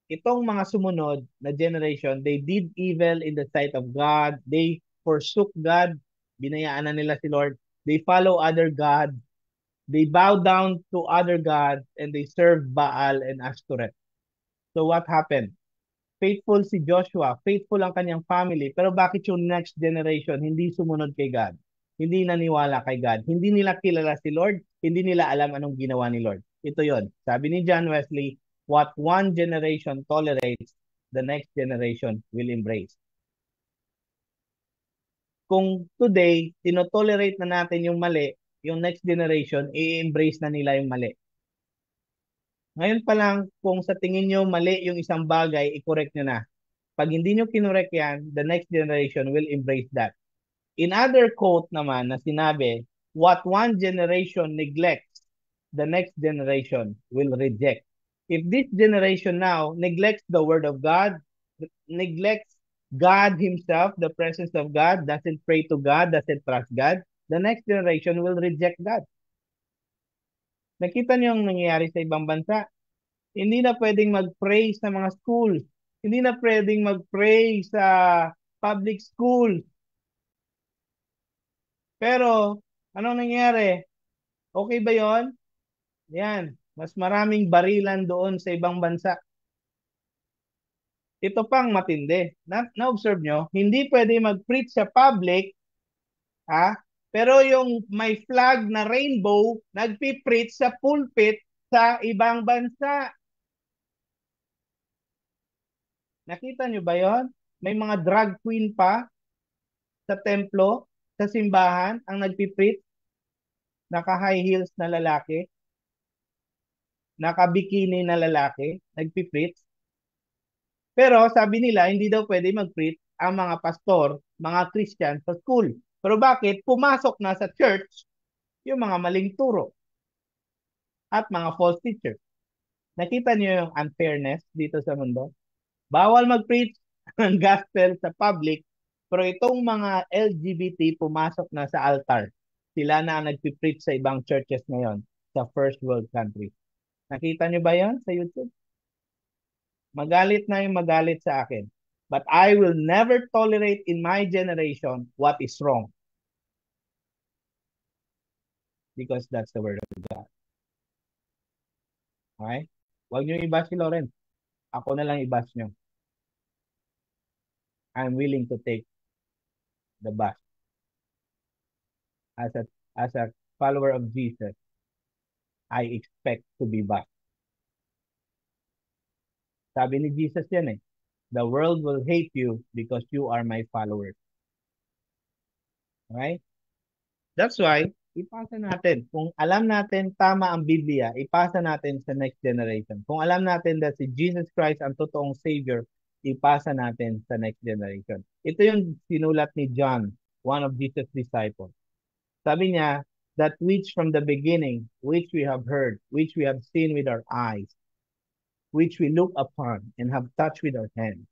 itong mga sumunod na generation, they did evil in the sight of God. They forsook God. Binayaan na nila si Lord. They follow other gods. They bow down to other gods and they serve Baal and Ashtoreth. So what happened? Faithful si Joshua, faithful ang kanyang family, pero bakit yung next generation hindi sumunod kay God? Hindi naniwala kay God. Hindi nila kilala si Lord, hindi nila alam anong ginawa ni Lord. Ito yon. Sabi ni John Wesley, what one generation tolerates, the next generation will embrace. Kung today, tinotolerate na natin yung mali, yung next generation, i-embrace na nila yung mali. Ngayon pa lang, kung sa tingin nyo mali yung isang bagay, i-correct nyo na. Pag hindi nyo kinorek yan, the next generation will embrace that. In other quote naman na sinabi, what one generation neglects, the next generation will reject. If this generation now neglects the word of God, neglects God himself, the presence of God, doesn't pray to God, doesn't trust God, the next generation will reject God. Nakita niyo yung nangyayari sa ibang bansa? Hindi na pwedeng mag-pray sa mga schools. Hindi na pwedeng mag-pray sa public school. Pero, anong nangyari? Okay ba yon? Yan. Mas maraming barilan doon sa ibang bansa. Ito pang matindi. Na-observe nyo, hindi pwede mag-preach sa public, ha? Pero yung may flag na rainbow, nagpi-preach sa pulpit sa ibang bansa. Nakita nyo ba yon? May mga drag queen pa sa templo, sa simbahan, ang nagpi-preach, naka-high heels na lalaki, naka-bikini na lalaki, nagpi-preach. Pero sabi nila, hindi daw pwede mag-preach ang mga pastor, mga Christian sa school. Pero bakit? Pumasok na sa church yung mga maling turo at mga false teachers. Nakita niyo yung unfairness dito sa mundo? Bawal mag-preach ng gospel sa public, pero itong mga LGBT pumasok na sa altar. Sila na ang nagpipreach sa ibang churches ngayon sa first world country. Nakita niyo ba yan sa YouTube? Magalit na yung magalit sa akin. But I will never tolerate in my generation what is wrong. Because that's the word of God. Okay? Huwag niyo i-bash si Lawrence. Ako na lang i-bash niyo. I'm willing to take the bash. As a follower of Jesus, I expect to be bashed. Sabi ni Jesus yan eh. The world will hate you because you are my followers. Okay? That's why, ipasa natin. Kung alam natin tama ang Biblia, ipasa natin sa next generation. Kung alam natin that si Jesus Christ ang totoong Savior, ipasa natin sa next generation. Ito yung sinulat ni John, one of Jesus' disciples. Sabi niya, that which from the beginning, which we have heard, which we have seen with our eyes, which we look upon and have touched with our hands.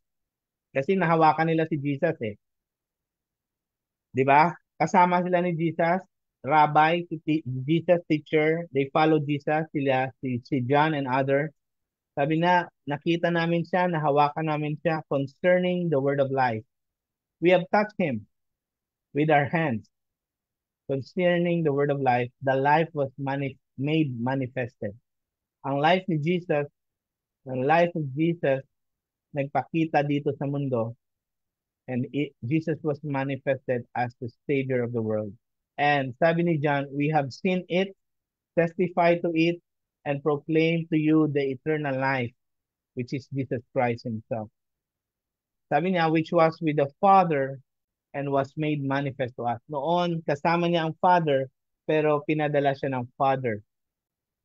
Kasi nahawakan nila si Jesus eh. Di ba? Kasama sila ni Jesus, rabbi, Jesus teacher, they follow Jesus, sila, si John and others. Sabi na, nakita namin siya, nahawakan namin siya concerning the word of life. We have touched him with our hands. Concerning the word of life, the life was made manifested. Ang life ni Jesus, ang life of Jesus, nagpakita dito sa mundo, and Jesus was manifested as the Savior of the world. And sabi ni John, we have seen it, testify to it, and proclaim to you the eternal life, which is Jesus Christ himself. Sabi niya, which was with the Father and was made manifest to us. Noon, kasama niya ang Father, pero pinadala siya ng Father.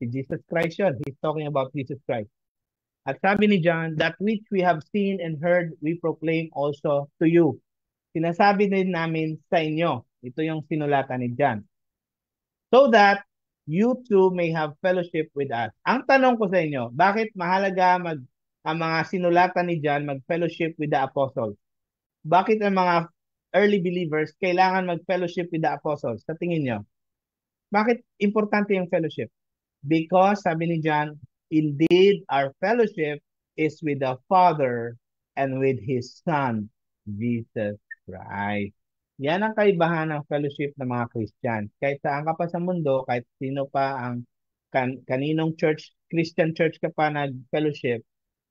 Si Jesus Christ yun. He's talking about Jesus Christ. At sabi ni John, that which we have seen and heard, we proclaim also to you. sinasabi din namin sa inyo. Ito yung sinulatan ni John. So that you too may have fellowship with us. Ang tanong ko sa inyo, bakit mahalaga ang mga sinulatan ni John mag-fellowship with the apostles? Bakit ang mga early believers kailangan mag-fellowship with the apostles? Sa tingin nyo? Bakit importante yung fellowship? Because, sabi ni John, indeed, our fellowship is with the Father and with His Son, Jesus Christ. Yan ang kaibahan ng fellowship ng mga Christian. Kahit saan ka pa sa mundo, kahit sino pa ang kaninong church, Christian church ka pa nag-fellowship,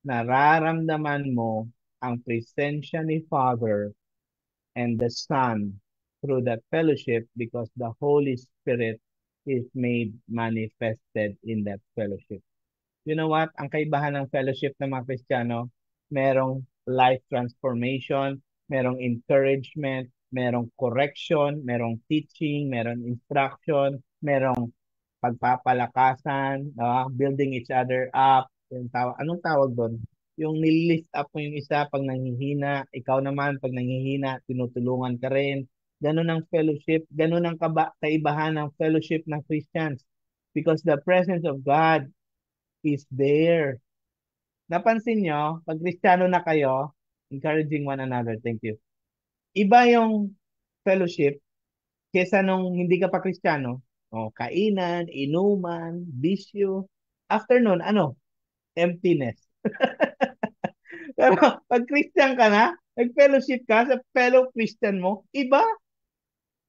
nararamdaman mo ang presensya ni Father and the Son through that fellowship because the Holy Spirit is made manifested in that fellowship. You know what? Ang kaibahan ng fellowship ng mga Kristiyano, merong life transformation, merong encouragement, merong correction, merong teaching, merong instruction, merong pagpapalakasan, building each other up. Anong tawag doon? Yung nilift up mo yung isa pag nanghihina, ikaw naman pag nanghihina, tinutulungan ka rin. Ganun ang fellowship, ganun ang kaibahan ng fellowship ng Christians. Because the presence of God is there. Napansin nyo, pag Kristiyano na kayo, encouraging one another. Thank you. Iba yung fellowship kesa nung hindi ka pa Kristiyano. Kainan, inuman, bisyo. After nun, emptiness. Pero pag Christian ka na, nag-fellowship ka sa fellow Christian mo, iba.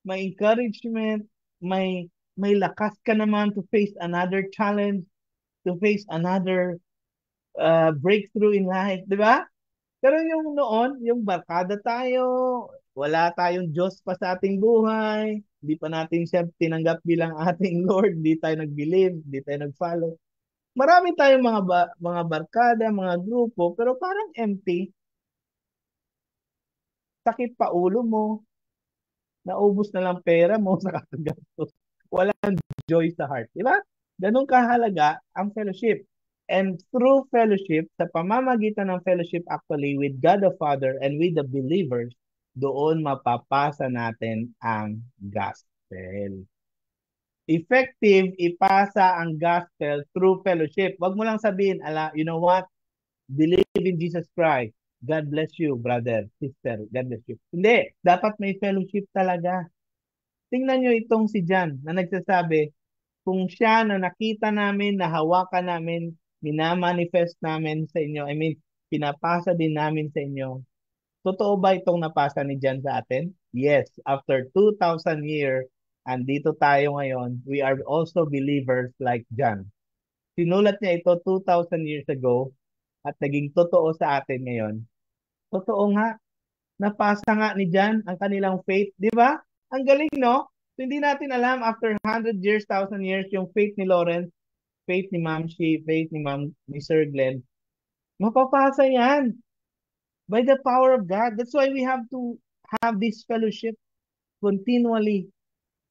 May encouragement, may lakas ka naman to face another challenge, to face another breakthrough in life, di ba? Pero yung noon, yung barkada tayo, wala tayong Diyos pa sa ating buhay, hindi pa natin siya tinanggap bilang ating Lord, hindi tayo nag-believe, hindi tayo nag-follow. Marami tayong mga barkada, mga grupo, pero parang empty. Sakit pa ulo mo, naubos na lang pera mo sa kakagastos. Walang joy sa heart. Di ba? Ganun kahalaga ang fellowship. And through fellowship, sa pamamagitan ng fellowship actually with God the Father and with the believers, doon mapapasa natin ang gospel. Effective, ipasa ang gospel through fellowship. Wag mo lang sabihin, you know what? Believe in Jesus Christ. God bless you, brother, sister. God bless you. Hindi. Dapat may fellowship talaga. Tingnan nyo itong si John na nagsasabi, kung siya na nakita namin, nahawakan namin, minamanifest namin sa inyo, I mean, pinapasa din namin sa inyo. Totoo ba itong napasa ni John sa atin? Yes. After 2,000 years, andito tayo ngayon, we are also believers like John. Sinulat niya ito 2,000 years ago at naging totoo sa atin ngayon. Totoo nga. Napasa nga ni John ang kanilang faith. Di ba? Ang galing, no? So, hindi natin alam after 100 years, 1,000 years, yung faith ni Lawrence, faith ni Ma'am Shi, faith ni Sir Glenn. Mapapasa yan. By the power of God. That's why we have to have this fellowship continually.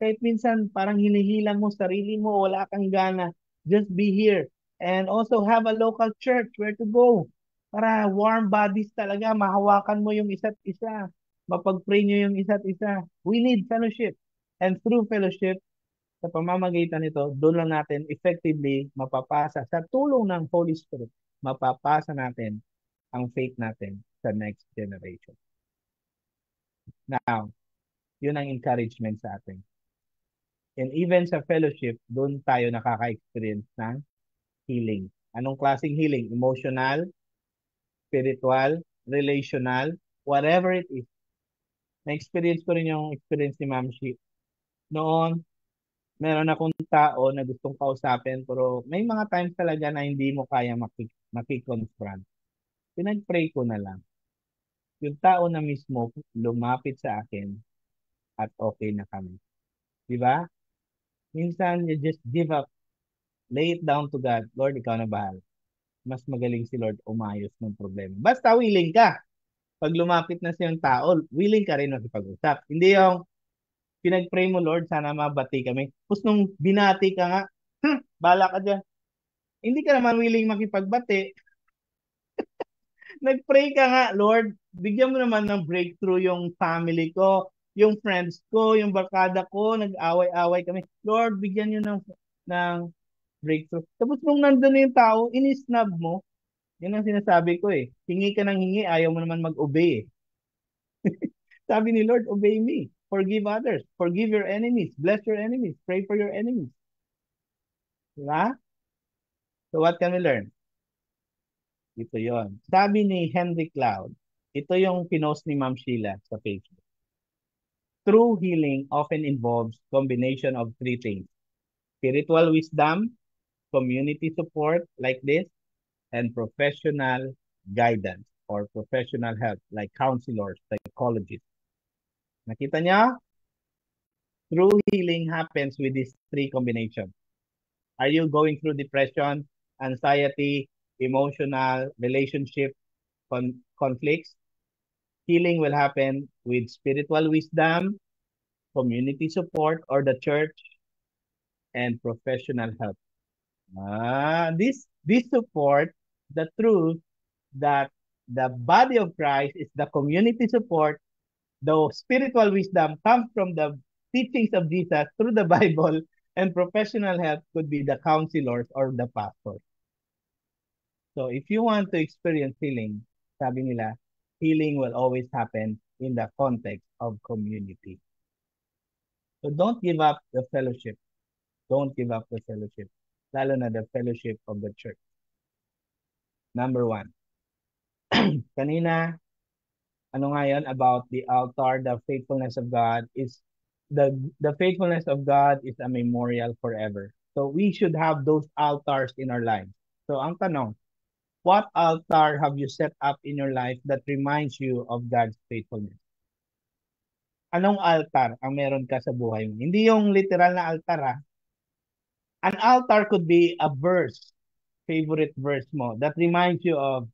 Kahit minsan parang hinihilang mo sarili mo, wala kang gana. Just be here. And also have a local church where to go. Para warm bodies talaga, mahawakan mo yung isa't isa. Mapag-pray nyo yung isa't isa. We need fellowship. And through fellowship, sa pamamagitan nito, doon lang natin effectively mapapasa sa tulong ng Holy Spirit, mapapasa natin ang faith natin sa next generation. Now, yun ang encouragement sa atin. And even sa fellowship, doon tayo nakaka-experience ng healing. Anong klaseng healing? Emotional, spiritual, relational, whatever it is. Na-experience ko rin yung experience ni Ma'am Shi. Noon, meron akong tao na gustong kausapin, pero may mga times talaga na hindi mo kaya makikonfront. Pinag-pray ko na lang. Yung tao na mismo lumapit sa akin at okay na kami. Di ba? Minsan, you just give up. Lay it down to God. Lord, ikaw na bahala. Mas magaling si Lord umayos ng problema. Basta willing ka. Pag lumapit na siyang tao, willing ka rin makipag-usap. Hindi yung pinag-pray mo, Lord, sana mabati kami. Tapos nung binati ka nga, bala ka dyan. Hindi ka naman willing makipagbati. Nag-pray ka nga, Lord, bigyan mo naman ng breakthrough yung family ko, yung friends ko, yung barkada ko, nag-away-away kami. Lord, bigyan niyo ng breakthrough. Tapos nung nandun na yung tao, inisnab mo. Yun ang sinasabi ko eh. Hingi ka ng hingi, ayaw mo naman mag-obey eh. Sabi ni Lord, obey me. Forgive others. Forgive your enemies. Bless your enemies. Pray for your enemies. Diba? So what can we learn? Ito yon. Sabi ni Henry Cloud, ito yung pinost ni Ma'am Sheila sa Facebook. True healing often involves combination of three things. Spiritual wisdom, community support like this, and professional guidance or professional help like counselors, psychologists. Nakita niya? True healing happens with these three combinations. Are you going through depression, anxiety, emotional, relationship conflicts? Healing will happen with spiritual wisdom, community support or the church, and professional help. This support the truth that the body of Christ is the community support. The spiritual wisdom comes from the teachings of Jesus through the Bible, and professional help could be the counselors or the pastors. So if you want to experience healing, sabi nila, healing will always happen in the context of community. So don't give up the fellowship. Don't give up the fellowship. Lalo na the fellowship of the church. Number one. Kanina, ano nga yun about the altar, the faithfulness of God is the faithfulness of God is a memorial forever. So we should have those altars in our lives. So ang tanong, what altar have you set up in your life that reminds you of God's faithfulness? Anong altar ang meron ka sa buhay mo? Hindi yung literal na altar ha. An altar could be a verse, favorite verse mo, that reminds you of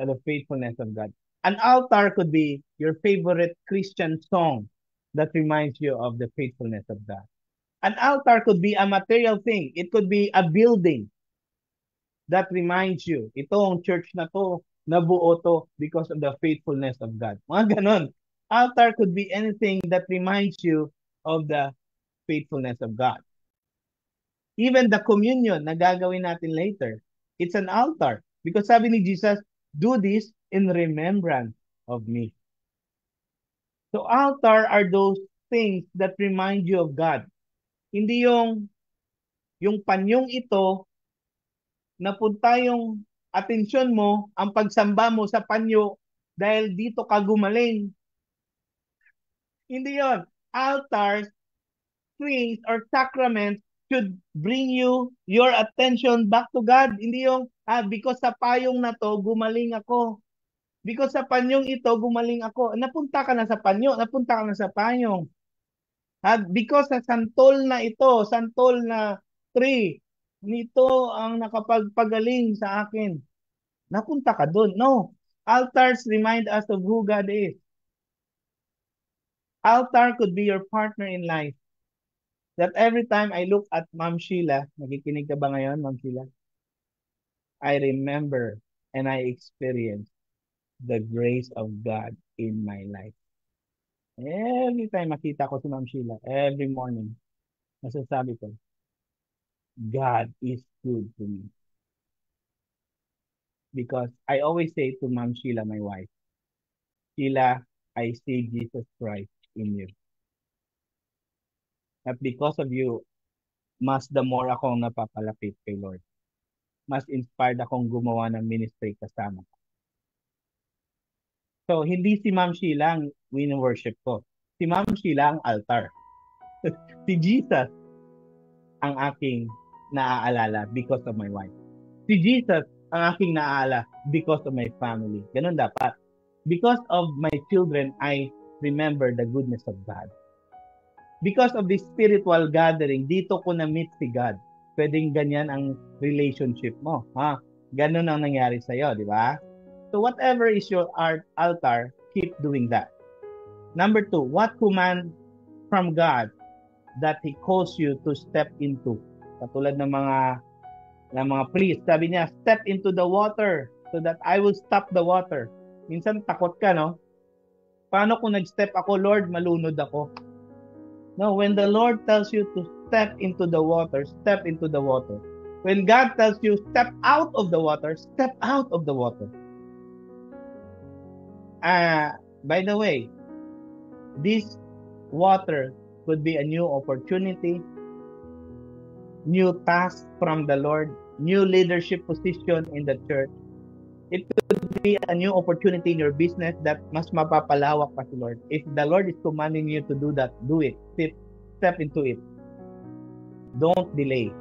the faithfulness of God. An altar could be your favorite Christian song that reminds you of the faithfulness of God. An altar could be a material thing. It could be a building that reminds you, itong church na to, nabuo to because of the faithfulness of God. Mga ganon. Altar could be anything that reminds you of the faithfulness of God. Even the communion na gagawin natin later, it's an altar. Because sabi ni Jesus, do this in remembrance of me. So altar are those things that remind you of God. Hindi yung panyong ito, napunta yung atensyon mo, ang pagsamba mo sa panyo dahil dito ka gumaling. Hindi yon. Altars, things, or sacraments should bring you your attention back to God. Hindi yung, because sa payong na to, gumaling ako. Because sa panyong ito, gumaling ako. Napunta ka na sa panyo, napunta ka na sa payong. Because sa santol na ito, santol na tree, nito ang nakapagpagaling sa akin. Napunta ka doon. No. Altars remind us of who God is. Altar could be your partner in life. That every time I look at Ma'am Sheila, nakikinig ka ba ngayon, Ma'am Sheila? I remember and I experience the grace of God in my life. Every time makita ko si Ma'am Sheila, every morning, masasabi ko, God is good to me. Because I always say to Ma'am Sheila, my wife, Sheila, I see Jesus Christ in you. At because of you, mas the more akong napapalapit kay Lord. Mas inspired akong gumawa ng ministry kasama. So, hindi si Ma'am Sheila ang win-worship ko. Si Ma'am Sheila ang altar. Si Jesus ang aking naaalala because of my wife. Si Jesus ang aking naaalala because of my family. Ganun dapat. Because of my children, I remember the goodness of God. Because of this spiritual gathering, dito ko na-meet si God. Pwedeng ganyan ang relationship mo. Ganun ang nangyari sa'yo, di ba? So whatever is your altar, keep doing that. Number 2, what command from God that He calls you to step into? Katulad ng mga priest, sabi niya, step into the water. so that I will stop the water. Minsan takot ka, no? Paano kung nag-step ako, Lord, malunod ako? No, when the Lord tells you to step into the water, step into the water. When God tells you step out of the water, step out of the water. By the way, this water could be a new opportunity, new task from the Lord, new leadership position in the church. It could be a new opportunity in your business that mas mapapalawak pa si Lord. If the Lord is commanding you to do that, do it. Step into it. Don't delay.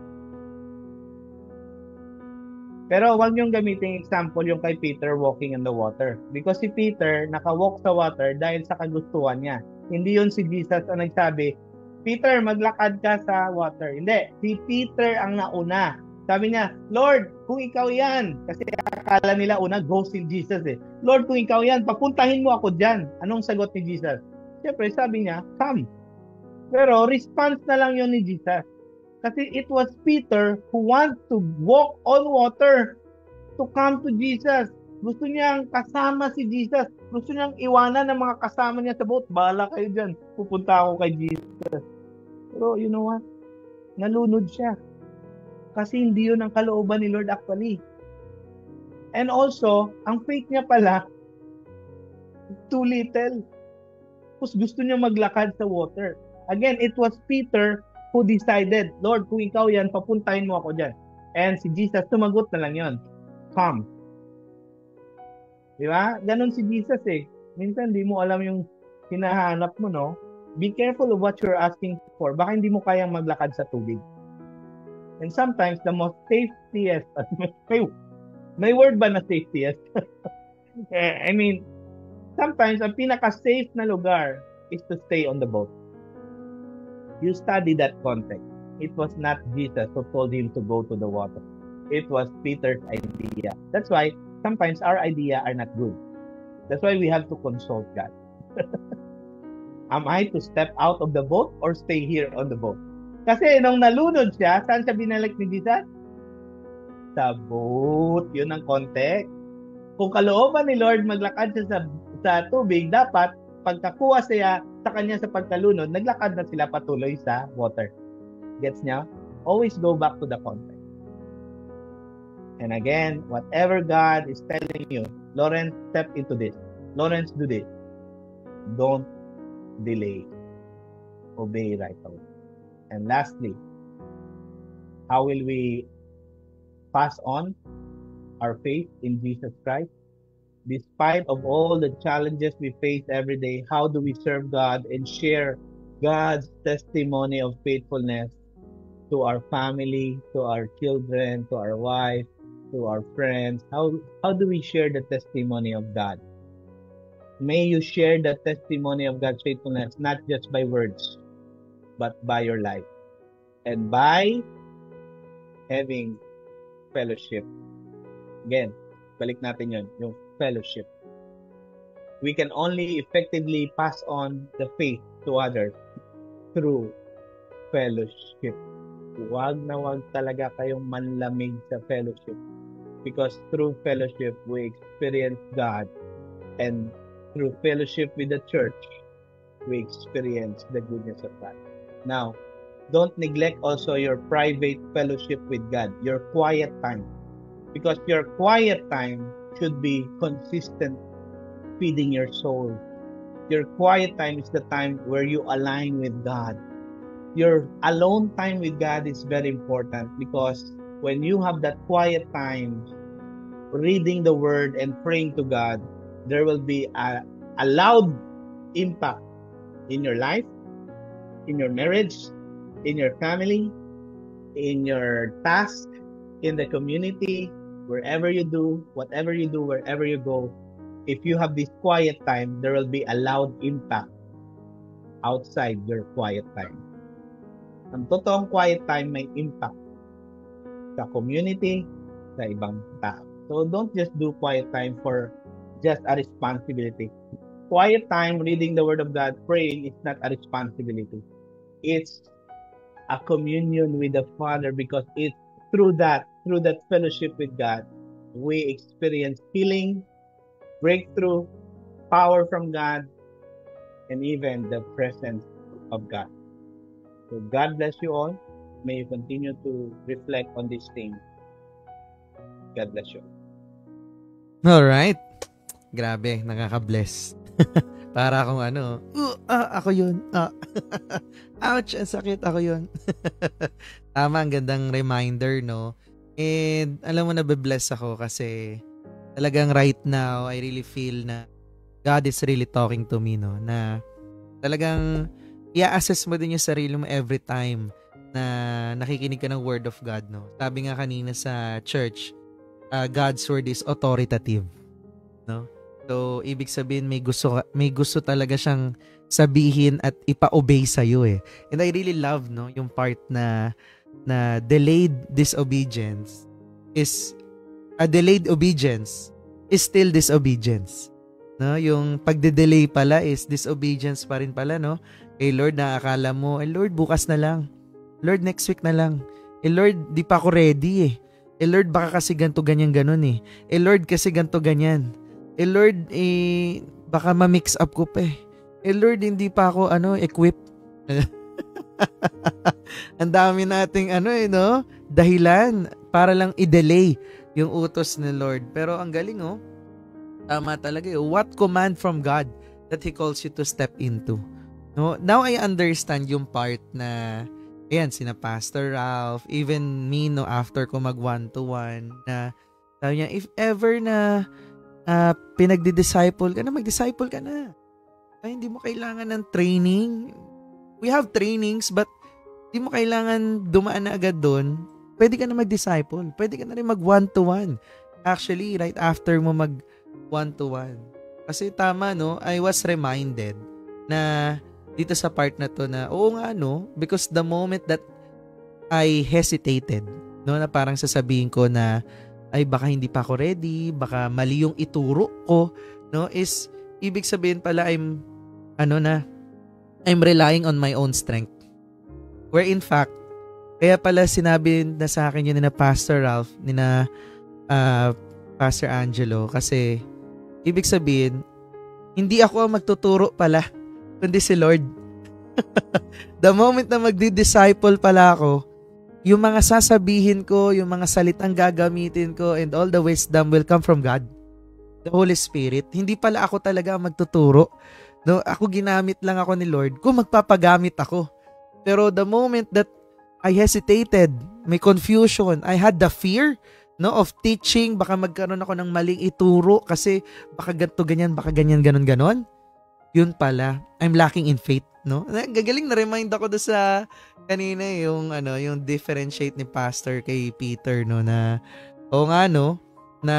Pero huwag niyong gamitin example yung kay Peter walking in the water. Because si Peter nakawalk sa water dahil sa kagustuhan niya. Hindi yun si Jesus ang nagsabi, Peter, maglakad ka sa water. Hindi, si Peter ang nauna. Sabi niya, Lord, kung ikaw yan, kasi akala nila una, ghost in Jesus eh. Lord, kung ikaw yan, papuntahin mo ako dyan. Anong sagot ni Jesus? Siyempre, sabi niya, come. Pero response na lang yun ni Jesus. Kasi it was Peter who wants to walk on water to come to Jesus. Gusto niyang kasama si Jesus. Gusto niyang iwanan ng mga kasama niya sa boat. Bahala kayo dyan. Pupunta ako kay Jesus. Pero you know what? Nalunod siya. Kasi hindi yun ang kalooban ni Lord actually. And also, ang faith niya pala, too little. Tapos gusto niya maglakad sa water. Again, it was Peter who decided, Lord, kung ikaw yan, papuntahin mo ako dyan. And si Jesus, tumagot na lang yon. Come. Di ba? Ganon si Jesus eh. Minsan, di mo alam yung hinahanap mo, no? Be careful of what you're asking for. Baka hindi mo kayang maglakad sa tubig. And sometimes, the most safetiest, may word ba na safetiest? I mean, sometimes, ang pinaka-safe na lugar is to stay on the boat. You study that context. It was not Jesus who told him to go to the water. It was Peter's idea. That's why sometimes our idea are not good. That's why we have to consult God. Am I to step out of the boat or stay here on the boat? Kasi nung nalunod siya, saan siya binalik ni Jesus? Sa boat. Yun ang context. Kung kalooban ni Lord maglakad siya sa tubig, dapat pagkakuha siya sa kanya sa pagkalunod, naglakad na sila patuloy sa water. Gets niya? Always go back to the context. And again, whatever God is telling you, Lawrence, step into this. Lawrence, do this. Don't delay. Obey right away. And lastly, how will we pass on our faith in Jesus Christ? Despite of all the challenges we face every day, how do we serve God and share God's testimony of faithfulness to our family, to our children, to our wife, to our friends? How do we share the testimony of God? May you share the testimony of God's faithfulness not just by words, but by your life and by having fellowship. Again, balik natin yun, yung fellowship. We can only effectively pass on the faith to others through fellowship. Wag na wag talaga kayong manlamig sa fellowship. Because through fellowship, we experience God. And through fellowship with the church, we experience the goodness of God. Now, don't neglect also your private fellowship with God, your quiet time. Because your quiet time should be consistent feeding your soul. Your quiet time is the time where you align with God. Your alone time with God is very important because when you have that quiet time, reading the Word and praying to God, there will be a loud impact in your life, in your marriage, in your family, in your task, in the community, wherever you do, whatever you do, wherever you go. If you have this quiet time, there will be a loud impact outside your quiet time. Ang totoong quiet time may impact sa community, sa ibang tao. So don't just do quiet time for just a responsibility. Quiet time, reading the Word of God, praying is not a responsibility. It's a communion with the Father because it's through that fellowship with God, we experience healing, breakthrough, power from God, and even the presence of God. So God bless you all. May you continue to reflect on these things. God bless you. Alright. Grabe, nakaka-bless. Para akong ako yun. Ouch, ang sakit, ako yun. Tama, ang gandang reminder, no? And alam mo, nabe-bless ako kasi talagang right now, I really feel na God is really talking to me, no? Na talagang i-assess mo din yung sarili mo every time na nakikinig ka ng Word of God, no? Sabi nga kanina sa church, God's Word is authoritative, no? So, ibig sabihin may gusto talaga siyang sabihin at ipa-obey sa iyo eh. And I really love yung part na delayed obedience is still disobedience. No, yung pagde-delay pala is disobedience pa rin pala, no? Eh Lord, naakala mo, Lord, bukas na lang. Lord, next week na lang. Lord, di pa ako ready eh. Lord, baka kasi ganto ganyan ganon eh. Lord, kasi ganto ganyan. Lord, baka ma-mix up ko pa eh. Lord, hindi pa ako equipped. Ang dami nating dahilan para lang i-delay yung utos ni Lord. Pero ang galing tama talaga what command from God that He calls you to step into. No? Now I understand yung part na ayan, sina Pastor Ralph, even me after ko mag one-to-one na sabi niya, if ever na pinagdi-disciple ka na, mag-disciple ka na. Ay, hindi mo kailangan ng training. We have trainings, but hindi mo kailangan dumaan na agad doon. Pwede ka na mag-disciple. Pwede ka na rin mag one-to-one. Actually, right after mo mag one-to-one. Kasi tama, I was reminded na dito sa part na to na, oo nga, because the moment that I hesitated, na parang sasabihin ko na, ay baka hindi pa ako ready, baka mali yung ituro ko, is ibig sabihin pala I'm relying on my own strength. Where in fact, kaya pala sinabi na sa akin yun na Pastor Ralph, na Pastor Angelo, kasi ibig sabihin, hindi ako ang magtuturo pala, kundi si Lord. The moment na magdi-disciple pala ako, yung mga sasabihin ko, yung mga salitang gagamitin ko, and all the wisdom will come from God. The Holy Spirit. Hindi pala ako talaga magtuturo. Ako ginamit lang ako ni Lord kung magpapagamit ako. Pero the moment that I hesitated, may confusion, I had the fear of teaching, baka magkaroon ako ng maling ituro kasi baka ganito ganyan, baka ganyan, ganon. Yun pala, I'm lacking in faith. Gagaling na remind ako doon sa kanina yung differentiate ni Pastor kay Peter na na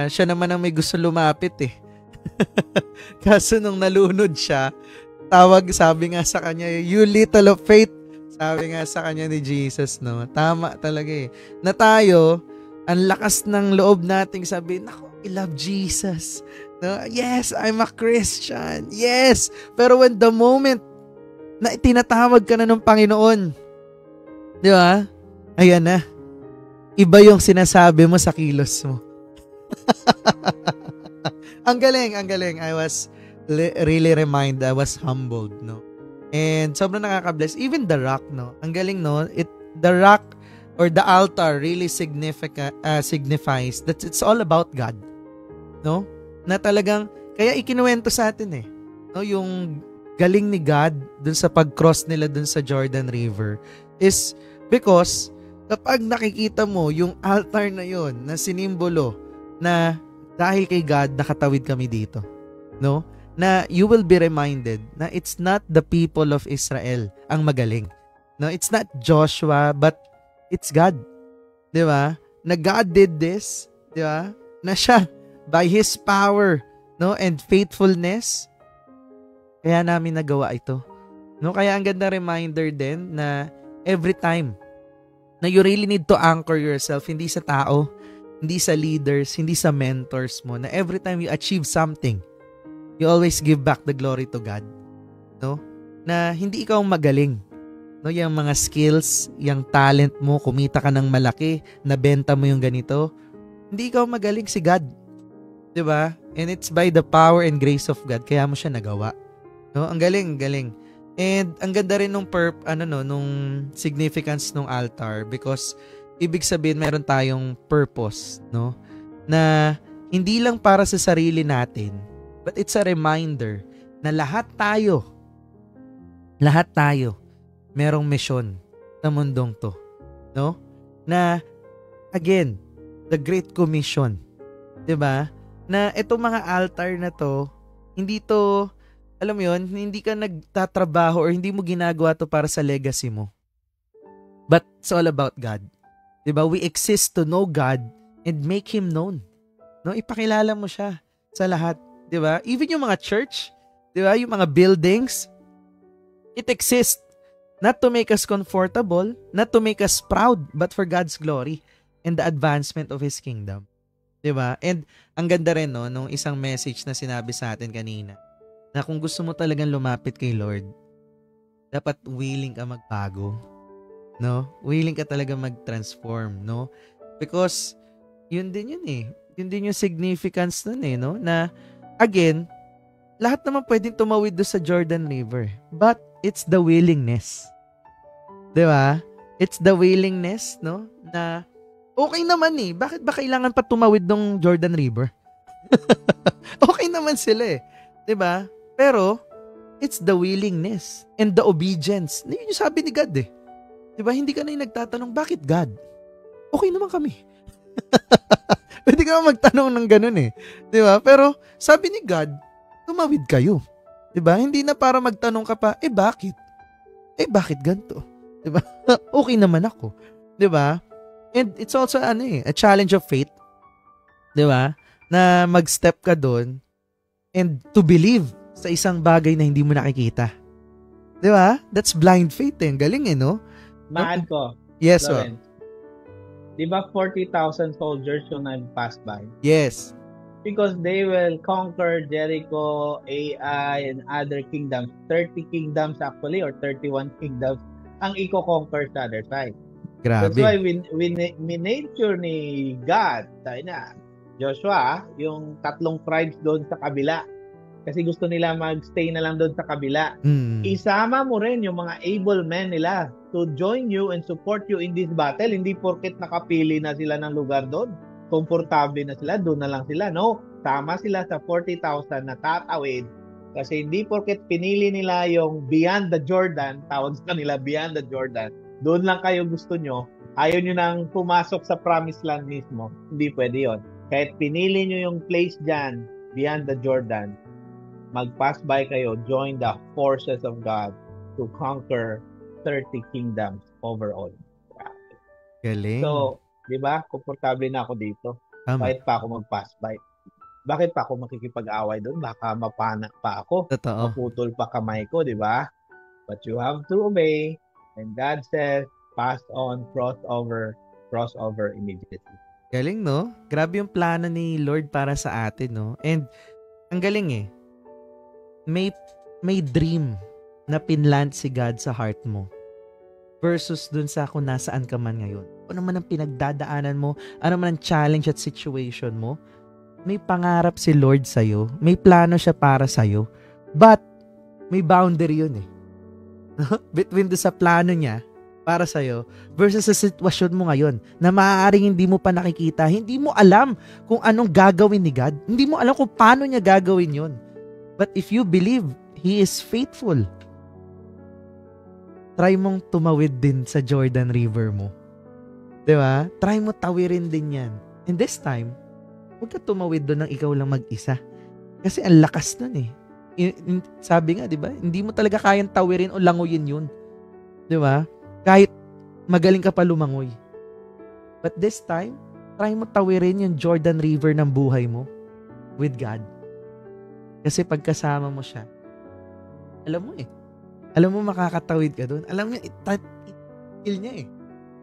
siya naman ang may gusto lumapit eh. Kaso nung nalunod siya, sabi nga sa kanya, you little of faith. Sabi nga sa kanya ni Jesus, tama talaga eh. Na tayo, ang lakas ng loob nating sabihin, naku, I love Jesus. Yes, I'm a Christian. Yes. Pero when the moment na tinatawag ka na ng Panginoon, di ba? Ayan na. Iba yung sinasabi mo sa kilos mo. Ang galing. I was really reminded. I was humbled, And sobrang nakaka-bless. Even the rock, Ang galing, The rock or the altar really signifies that it's all about God. Na talagang, kaya ikinuwento sa atin yung galing ni God dun sa pag-cross nila dun sa Jordan River is because kapag nakikita mo yung altar na yon na sinimbolo na dahil kay God nakatawid kami dito, na you will be reminded na it's not the people of Israel ang magaling. It's not Joshua, but it's God. Di ba? Na God did this, di ba? Na siya, by His power, and faithfulness, kaya namin nagawa ito. Kaya ang ganda reminder din na every time na you really need to anchor yourself, hindi sa tao, hindi sa leaders, hindi sa mentors mo, na every time you achieve something, you always give back the glory to God. Na hindi ikaw magaling. Yung mga skills, yung talent mo, kumita ka ng malaki, nabenta mo yung ganito. Hindi ikaw magaling, si God. 'Di ba? And it's by the power and grace of God kaya mo siya nagawa. No? Ang galing, galing. And ang ganda rin nung nung significance ng altar because ibig sabihin meron tayong purpose, no? Na hindi lang para sa sarili natin, but it's a reminder na lahat tayo merong misyon sa mundong to, no? Na again, the Great Commission, 'di ba? Na itong mga altar na to, hindi to, alam mo yun, hindi ka nagtatrabaho or hindi mo ginagawa to para sa legacy mo. But it's all about God. 'Di ba? We exist to know God and make Him known. No, ipakilala mo siya sa lahat, 'di ba? Even yung mga church, 'di ba? Yung mga buildings, it exists not to make us comfortable, not to make us proud, but for God's glory and the advancement of His kingdom. 'Di ba? And ang ganda rin no nung isang message na sinabi sa atin kanina, na kung gusto mo talagang lumapit kay Lord, dapat willing ka magbago. No? Willing ka talaga mag-transform, no? Because yun din yun eh. Yun din yung significance nun eh, no? Na again, lahat naman pwedeng tumawid do sa Jordan River. But it's the willingness. 'Di ba? It's the willingness, no? Na okay naman eh. Bakit ba kailangan pa tumawid ng Jordan River? Okay naman sila eh. 'Di ba? Pero it's the willingness and the obedience. Yun yung sabi ni God eh. 'Di ba? Hindi ka na yung nagtatanong, bakit God? Okay naman kami. Pwede ka magtanong ng ganun eh. 'Di ba? Pero sabi ni God, tumawid kayo. 'Di ba? Hindi na para magtanong ka pa, bakit? Bakit ganito? 'Di ba? Okay naman ako. 'Di ba? And it's also a challenge of faith. 'Di ba? Na mag-step ka doon and to believe sa isang bagay na hindi mo nakikita. 'Di ba? That's blind faith eh. Galing eh, no? Maad ko. Yes, Lawrence. Di ba 40,000 soldiers yung nag-pass by? Yes. Because they will conquer Jericho, Ai, and other kingdoms. 30 kingdoms actually, or 31 kingdoms ang i-conquer sa other side. Grabe. That's why nature ni God, tayo na, Joshua, yung 3 tribes doon sa kabila. Kasi gusto nila mag-stay na lang doon sa kabila. Isama mo rin yung mga able men nila to join you and support you in this battle. Hindi porket nakapili na sila ng lugar doon, komportable na sila, doon na lang sila. No, sama sila sa 40,000 na tatawid. Kasi hindi porket pinili nila yung beyond the Jordan, tawag sa nila beyond the Jordan, doon lang kayo gusto nyo, ayaw nyo nang pumasok sa promised land mismo. Hindi pwede yon. Kahit pinili nyo yung place dyan, beyond the Jordan, mag-pass by kayo, join the forces of God to conquer 30 kingdoms overall. Galing. So, di ba, komportable na ako dito. Tama. Kahit pa ako mag-pass by. Bakit pa ako makikipag-away doon? Baka mapana pa ako. Totoo. Maputol pa kamay ko, di ba? But you have to obey. And God says, pass on, cross over immediately. Galing, no? Grabe yung plano ni Lord para sa atin, no? And ang galing eh. May dream na pinlant si God sa heart mo versus dun sa kung nasaan ka man ngayon. Ano man ang pinagdadaanan mo, ano man ang challenge at situation mo, may pangarap si Lord sa'yo, may plano siya para sa'yo, but may boundary yun eh. Between do sa plano niya para sa'yo versus sa sitwasyon mo ngayon na maaaring hindi mo pa nakikita, hindi mo alam kung anong gagawin ni God, hindi mo alam kung paano niya gagawin yun. But if you believe He is faithful, try mong tumawid din sa Jordan River mo. 'Di ba? Try mo tawirin din yan. And this time, huwag ka tumawid doon ng ikaw lang mag-isa. Kasi ang lakas nun eh. Sabi nga, 'di ba? Hindi mo talaga kayang tawirin o languyin yun. 'Di ba? Kahit magaling ka pa lumangoy. But this time, try mo tawirin yung Jordan River ng buhay mo with God. Kasi pagkasama mo siya, alam mo eh. Alam mo makakatawid ka doon. Alam mo, itigil niya eh.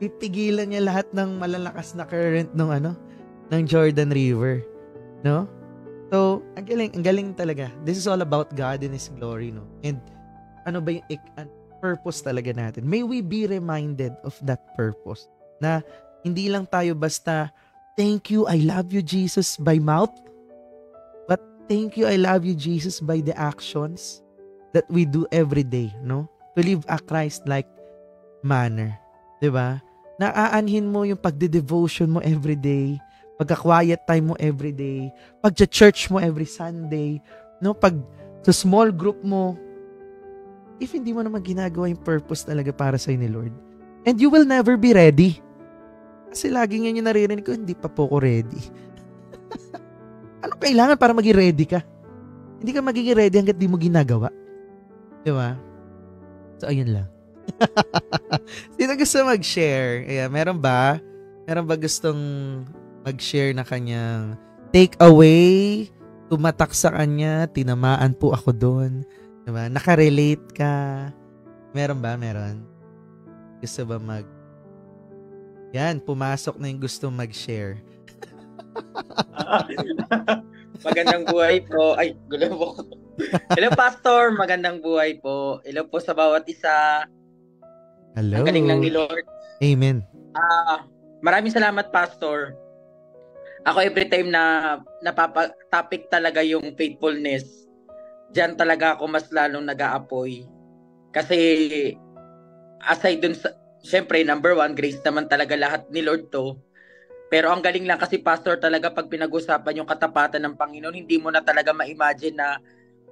Titigilan niya lahat ng malalakas na current ng Jordan River. No? So, ang galing talaga. This is all about God and His glory, no? And ano ba yung purpose talaga natin? May we be reminded of that purpose. Na hindi lang tayo basta thank you, I love you, Jesus, by mouth. But thank you, I love you, Jesus, by the actions that we do every day, no? To live a Christ-like manner. Diba? Naaanhin mo yung pagde-devotion mo every day, pagka-quiet time mo every day, pagcha-church mo every Sunday, no? Pag sa small group mo, if hindi mo naman ginagawa yung purpose talaga para sa'yo ni Lord, and you will never be ready. Kasi lagi nga yung naririnig ko, hindi pa po ko ready. Ano kailangan para maging ready ka? Hindi ka magiging ready hanggat di mo ginagawa. Diba? So, ayun lang. Sino gusto mag-share? Ayan, meron ba? Meron ba gustong mag-share na kanyang take away? Tumatak sa kanya, tinamaan po ako doon. Diba? Nakarelate ka. Meron ba? Meron. Gusto ba Yan, pumasok na yung gusto mag-share. Magandang buhay po. Ay, gulo po. Hello, Pastor. Magandang buhay po. Hello po sa bawat isa. Hello. Ang galing lang ni Lord. Amen. Maraming salamat, Pastor. Ako every time na napapa-topic talaga yung faithfulness, diyan talaga ako mas lalong nag-aapoy. Kasi aside dun sa, syempre, number one, grace naman talaga lahat ni Lord to. Pero ang galing lang kasi, Pastor, talaga pag pinag-usapan yung katapatan ng Panginoon, hindi mo na talaga ma-imagine na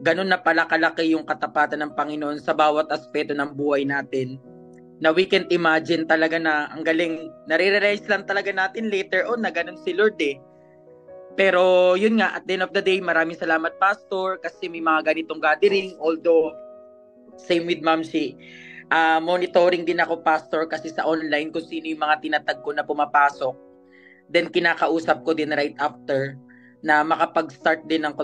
ganun na pala kalaki yung katapatan ng Panginoon sa bawat aspeto ng buhay natin. Na we can't imagine talaga na ang galing, nare-realize lang talaga natin later on na ganun si Lord eh. Pero yun nga, at the end of the day, maraming salamat, Pastor, kasi may mga ganitong gathering. Although, same with Ma'am Shi, monitoring din ako, Pastor, kasi sa online kung sino yung mga tinatag ko na pumapasok. Then kinakausap ko din right after na makapag-start din ng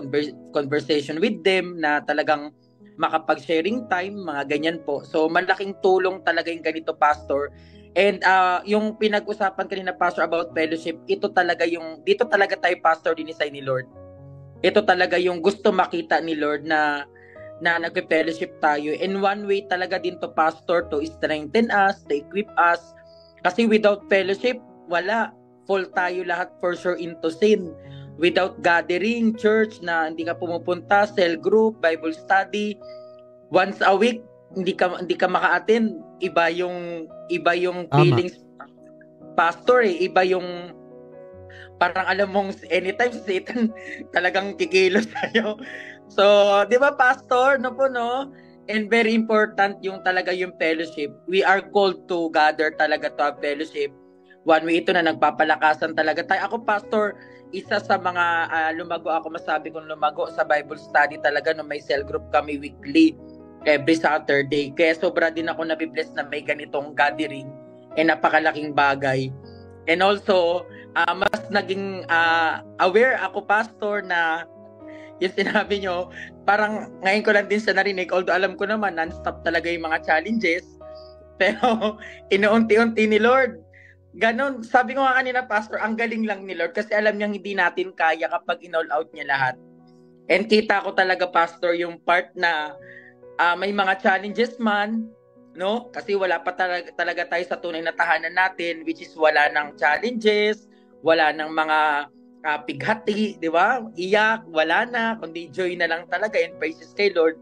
conversation with them, na talagang makapag-sharing time, mga ganyan po. So malaking tulong talaga yung ganito, Pastor. And yung pinag-usapan kanina, Pastor, about fellowship, ito talaga yung, dito talaga tayo, Pastor, dinisay ni Lord. Ito talaga yung gusto makita ni Lord na nag-fellowship tayo. And one way talaga din to, Pastor, to strengthen us, to equip us. Kasi without fellowship, wala. Fall tayo lahat for sure into sin. Without gathering, church na hindi ka pumupunta, cell group, Bible study, once a week, hindi ka maka-attend. Iba yung feelings, Pastor eh. Iba yung parang alam mong anytime si Satan talagang kikilos tayo. So, di ba, Pastor? No po, no? And very important yung talaga yung fellowship. We are called to gather talaga to have fellowship. One way ito na nagpapalakasan talaga tayo. Ako, Pastor, isa sa mga lumago ako, masabi kong lumago sa Bible study talaga no, may cell group kami weekly every Saturday. Kaya sobra din ako nabibless na may ganitong gathering. Napakalaking bagay. And also, mas naging aware ako, Pastor, na yung sinabi nyo, parang ngayon ko lang din sa narinig, although alam ko naman, non-stop talaga yung mga challenges. Pero, inuunti-unti ni Lord. Ganon, sabi ko nga kanina, Pastor, ang galing lang ni Lord kasi alam niyang hindi natin kaya kapag in-all out niya lahat. And kita ko talaga, Pastor, yung part na may mga challenges man, no? Kasi wala pa talaga tayo sa tunay na tahanan natin, which is wala ng challenges, wala ng mga pighati, di ba? Iyak, wala na, kundi joy na lang talaga and praises kay Lord.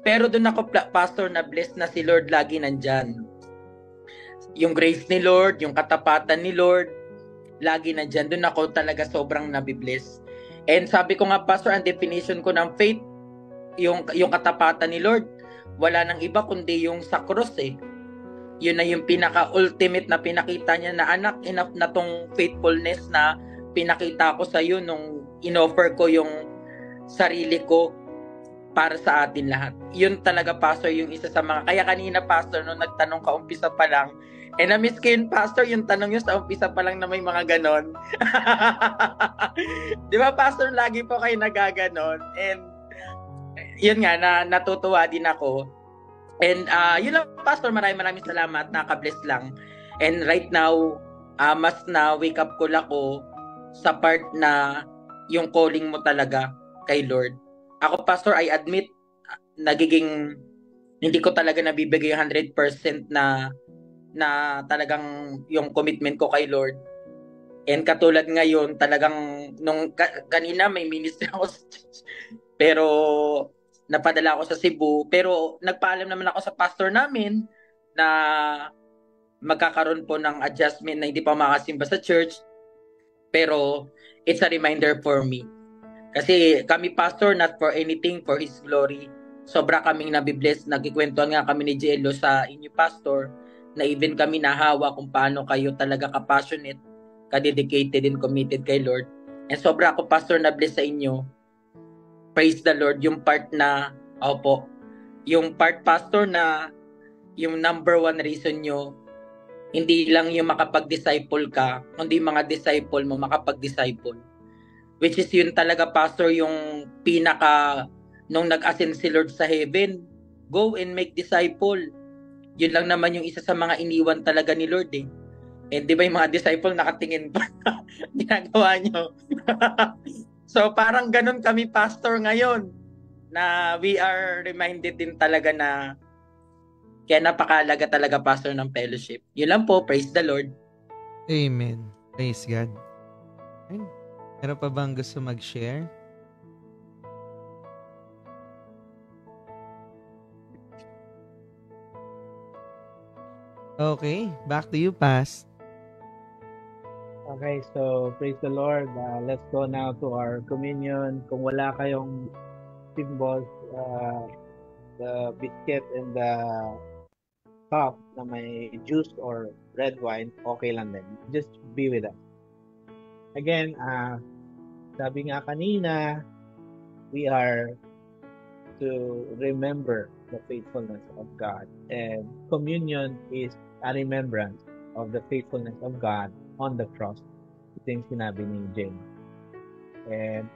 Pero doon ako, Pastor, na blessed na si Lord lagi nandyan. Yung grace ni Lord, yung katapatan ni Lord, lagi nandyan. Doon ako talaga sobrang nabibless. And sabi ko nga, Pastor, ang definition ko ng faith, yung katapatan ni Lord, wala nang iba kundi yung sa cross eh. Yun na yung pinaka-ultimate na pinakita niya na anak, enough na tong faithfulness na pinakita ko sa iyo nung inoffer ko yung sarili ko para sa atin lahat. Yun talaga, Pastor, yung isa sa mga, kaya kanina, Pastor, nung nagtanong ka umpisa pa lang, na-miss ko yun, Pastor, yung tanong nyo sa umpisa pa lang na may mga ganon. Di ba, Pastor, lagi po kayo nagaganon. And yun nga, natutuwa din ako. And yun lang, Pastor, maraming salamat, nakabless lang. And right now, mas na wake up call ako sa part na yung calling mo talaga kay Lord. Ako, Pastor, I admit, hindi ko talaga nabibigay 100% na talagang yung commitment ko kay Lord. And katulad ngayon, talagang nung kanina may ministry ako sa church. Pero napadala ako sa Cebu. Pero nagpaalam naman ako sa pastor namin na magkakaroon po ng adjustment na hindi pa makasimba sa church. Pero it's a reminder for me. Kasi kami pastor, not for anything, for His glory. Sobra kaming nabibless. Nagkikwentuhan nga kami ni Jello sa inyo pastor na even kami nahawa kung paano kayo talaga ka-passionate, ka-dedicated and committed kay Lord. And sobra ako pastor na bless sa inyo. Praise the Lord. Yung part na, opo, yung part pastor na yung number one reason nyo, hindi lang yung makapag-disciple ka, kundi mga disciple mo makapag-disciple. Which is yun talaga, pastor, yung pinaka, nung nag-ascend si Lord sa heaven, go and make disciple. Yun lang naman yung isa sa mga iniwan talaga ni Lord eh. And di ba yung mga disciple nakatingin pa ginagawa nyo? So parang ganun kami, pastor, ngayon, na we are reminded din talaga na kaya napakalaga talaga, pastor, ng fellowship. Yun lang po, praise the Lord. Amen. Praise God. Ayun. Meron pa bang gusto mag-share? Okay, back to you, Pas. Okay, so praise the Lord. Let's go now to our communion. Kung wala kayong symbols, the biscuit and the cup na may juice or red wine, okay lang din. Just be with us. Again, sabi nga kanina, we are to remember the faithfulness of God. And communion is a remembrance of the faithfulness of God on the cross. Ito yung sinabi ni James. And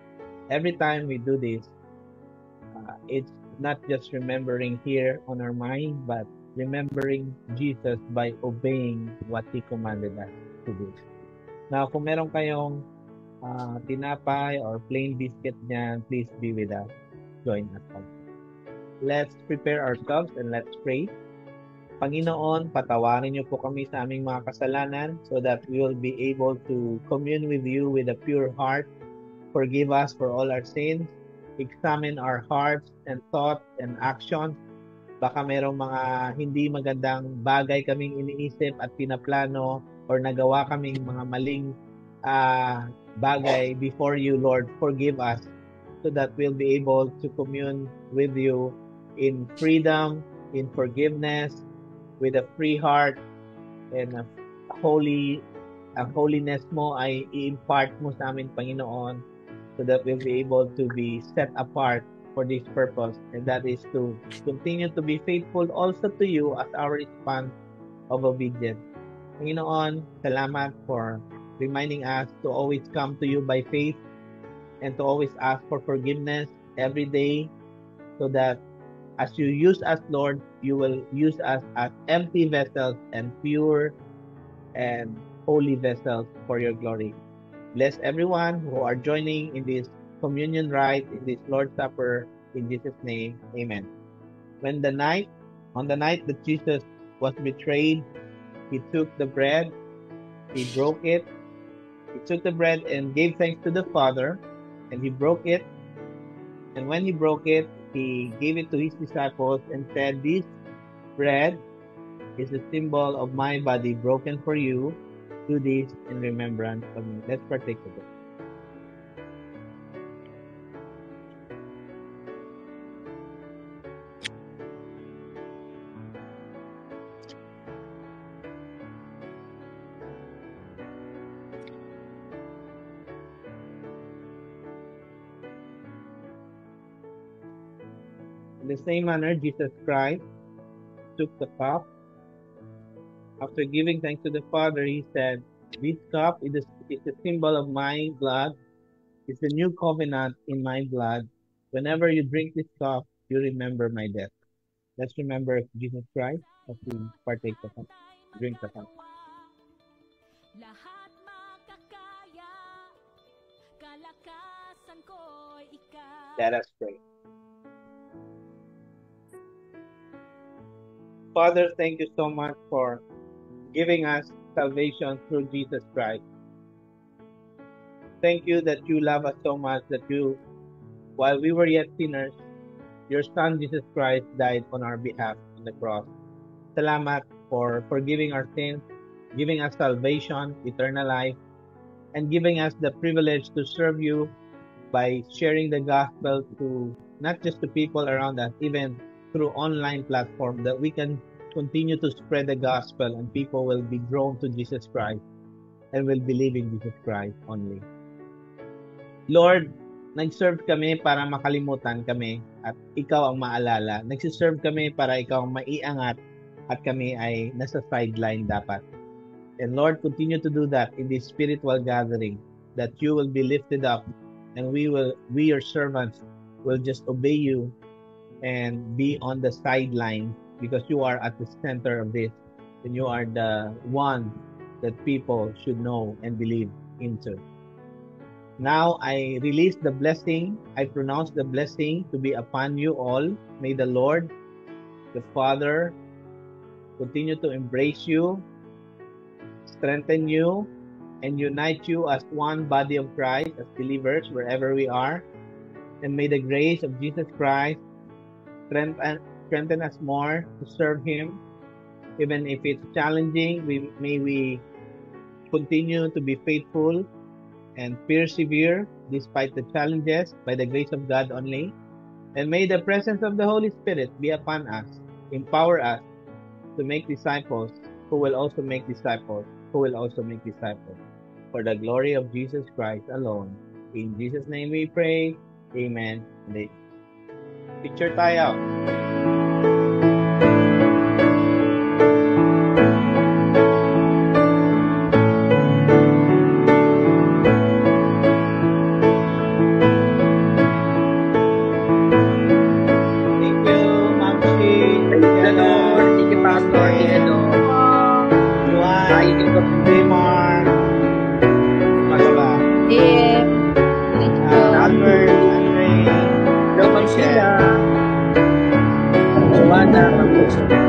every time we do this, it's not just remembering here on our mind, but remembering Jesus by obeying what He commanded us to do. Now, kung meron kayong tinapay or plain biscuit niyan, please be with us. Join us also. Let's prepare ourselves and let's pray. Panginoon, patawarin niyo po kami sa aming mga kasalanan so that we will be able to commune with you with a pure heart. Forgive us for all our sins. Examine our hearts and thoughts and actions. Baka merong mga hindi magandang bagay kaming iniisip at pinaplano or nagawa kaming mga maling bagay before you, Lord. Forgive us so that we'll be able to commune with you in freedom, in forgiveness, with a free heart, and a holiness mo ay i-impart mo sa amin, Panginoon, so that we'll be able to be set apart for this purpose, and that is to continue to be faithful also to you as our response of obedience. Panginoon, salamat for reminding us to always come to you by faith and to always ask for forgiveness every day, so that as you use us, Lord, you will use us as empty vessels and pure and holy vessels for your glory. Bless everyone who are joining in this communion rite, in this Lord's Supper, in Jesus' name, amen. On the night that Jesus was betrayed, he took the bread, he broke it, he took the bread and gave thanks to the Father, and he broke it. And when he broke it, he gave it to his disciples and said, "This bread is a symbol of my body broken for you. Do this in remembrance of me." Let's partake of it. In the same manner, Jesus Christ took the cup. After giving thanks to the Father, he said, "This cup is a symbol of my blood. It's a new covenant in my blood. Whenever you drink this cup, you remember my death." Let's remember Jesus Christ as we partake the cup, drink the cup. Lahat makakaya, kalakasan ko'y ikaw. Let us pray. Father, thank you so much for giving us salvation through Jesus Christ. Thank you that you love us so much that you, while we were yet sinners, your Son Jesus Christ died on our behalf on the cross. Salamat for forgiving our sins, giving us salvation, eternal life, and giving us the privilege to serve you by sharing the gospel to not just to people around us, even through online platform, that we can continue to spread the gospel and people will be drawn to Jesus Christ and will believe in Jesus Christ only. Lord, nag-serve kami para makalimutan kami at ikaw ang maalala. Nagsiserve kami para ikaw ang maiangat at kami ay nasa sideline dapat. And Lord, continue to do that in this spiritual gathering, that you will be lifted up and we your servants will just obey you and be on the sideline because you are at the center of this and you are the one that people should know and believe into. Now I release the blessing. I pronounce the blessing to be upon you all. May the Lord, the Father, continue to embrace you, strengthen you, and unite you as one body of Christ, as believers, wherever we are. And may the grace of Jesus Christ strengthen us more to serve Him. Even if it's challenging, may we continue to be faithful and persevere despite the challenges by the grace of God only. And may the presence of the Holy Spirit be upon us, empower us to make disciples who will also make disciples, who will also make disciples. For the glory of Jesus Christ alone. In Jesus' name we pray. Amen. Picture tayo. Albert, Andre, Joanna, Joanna,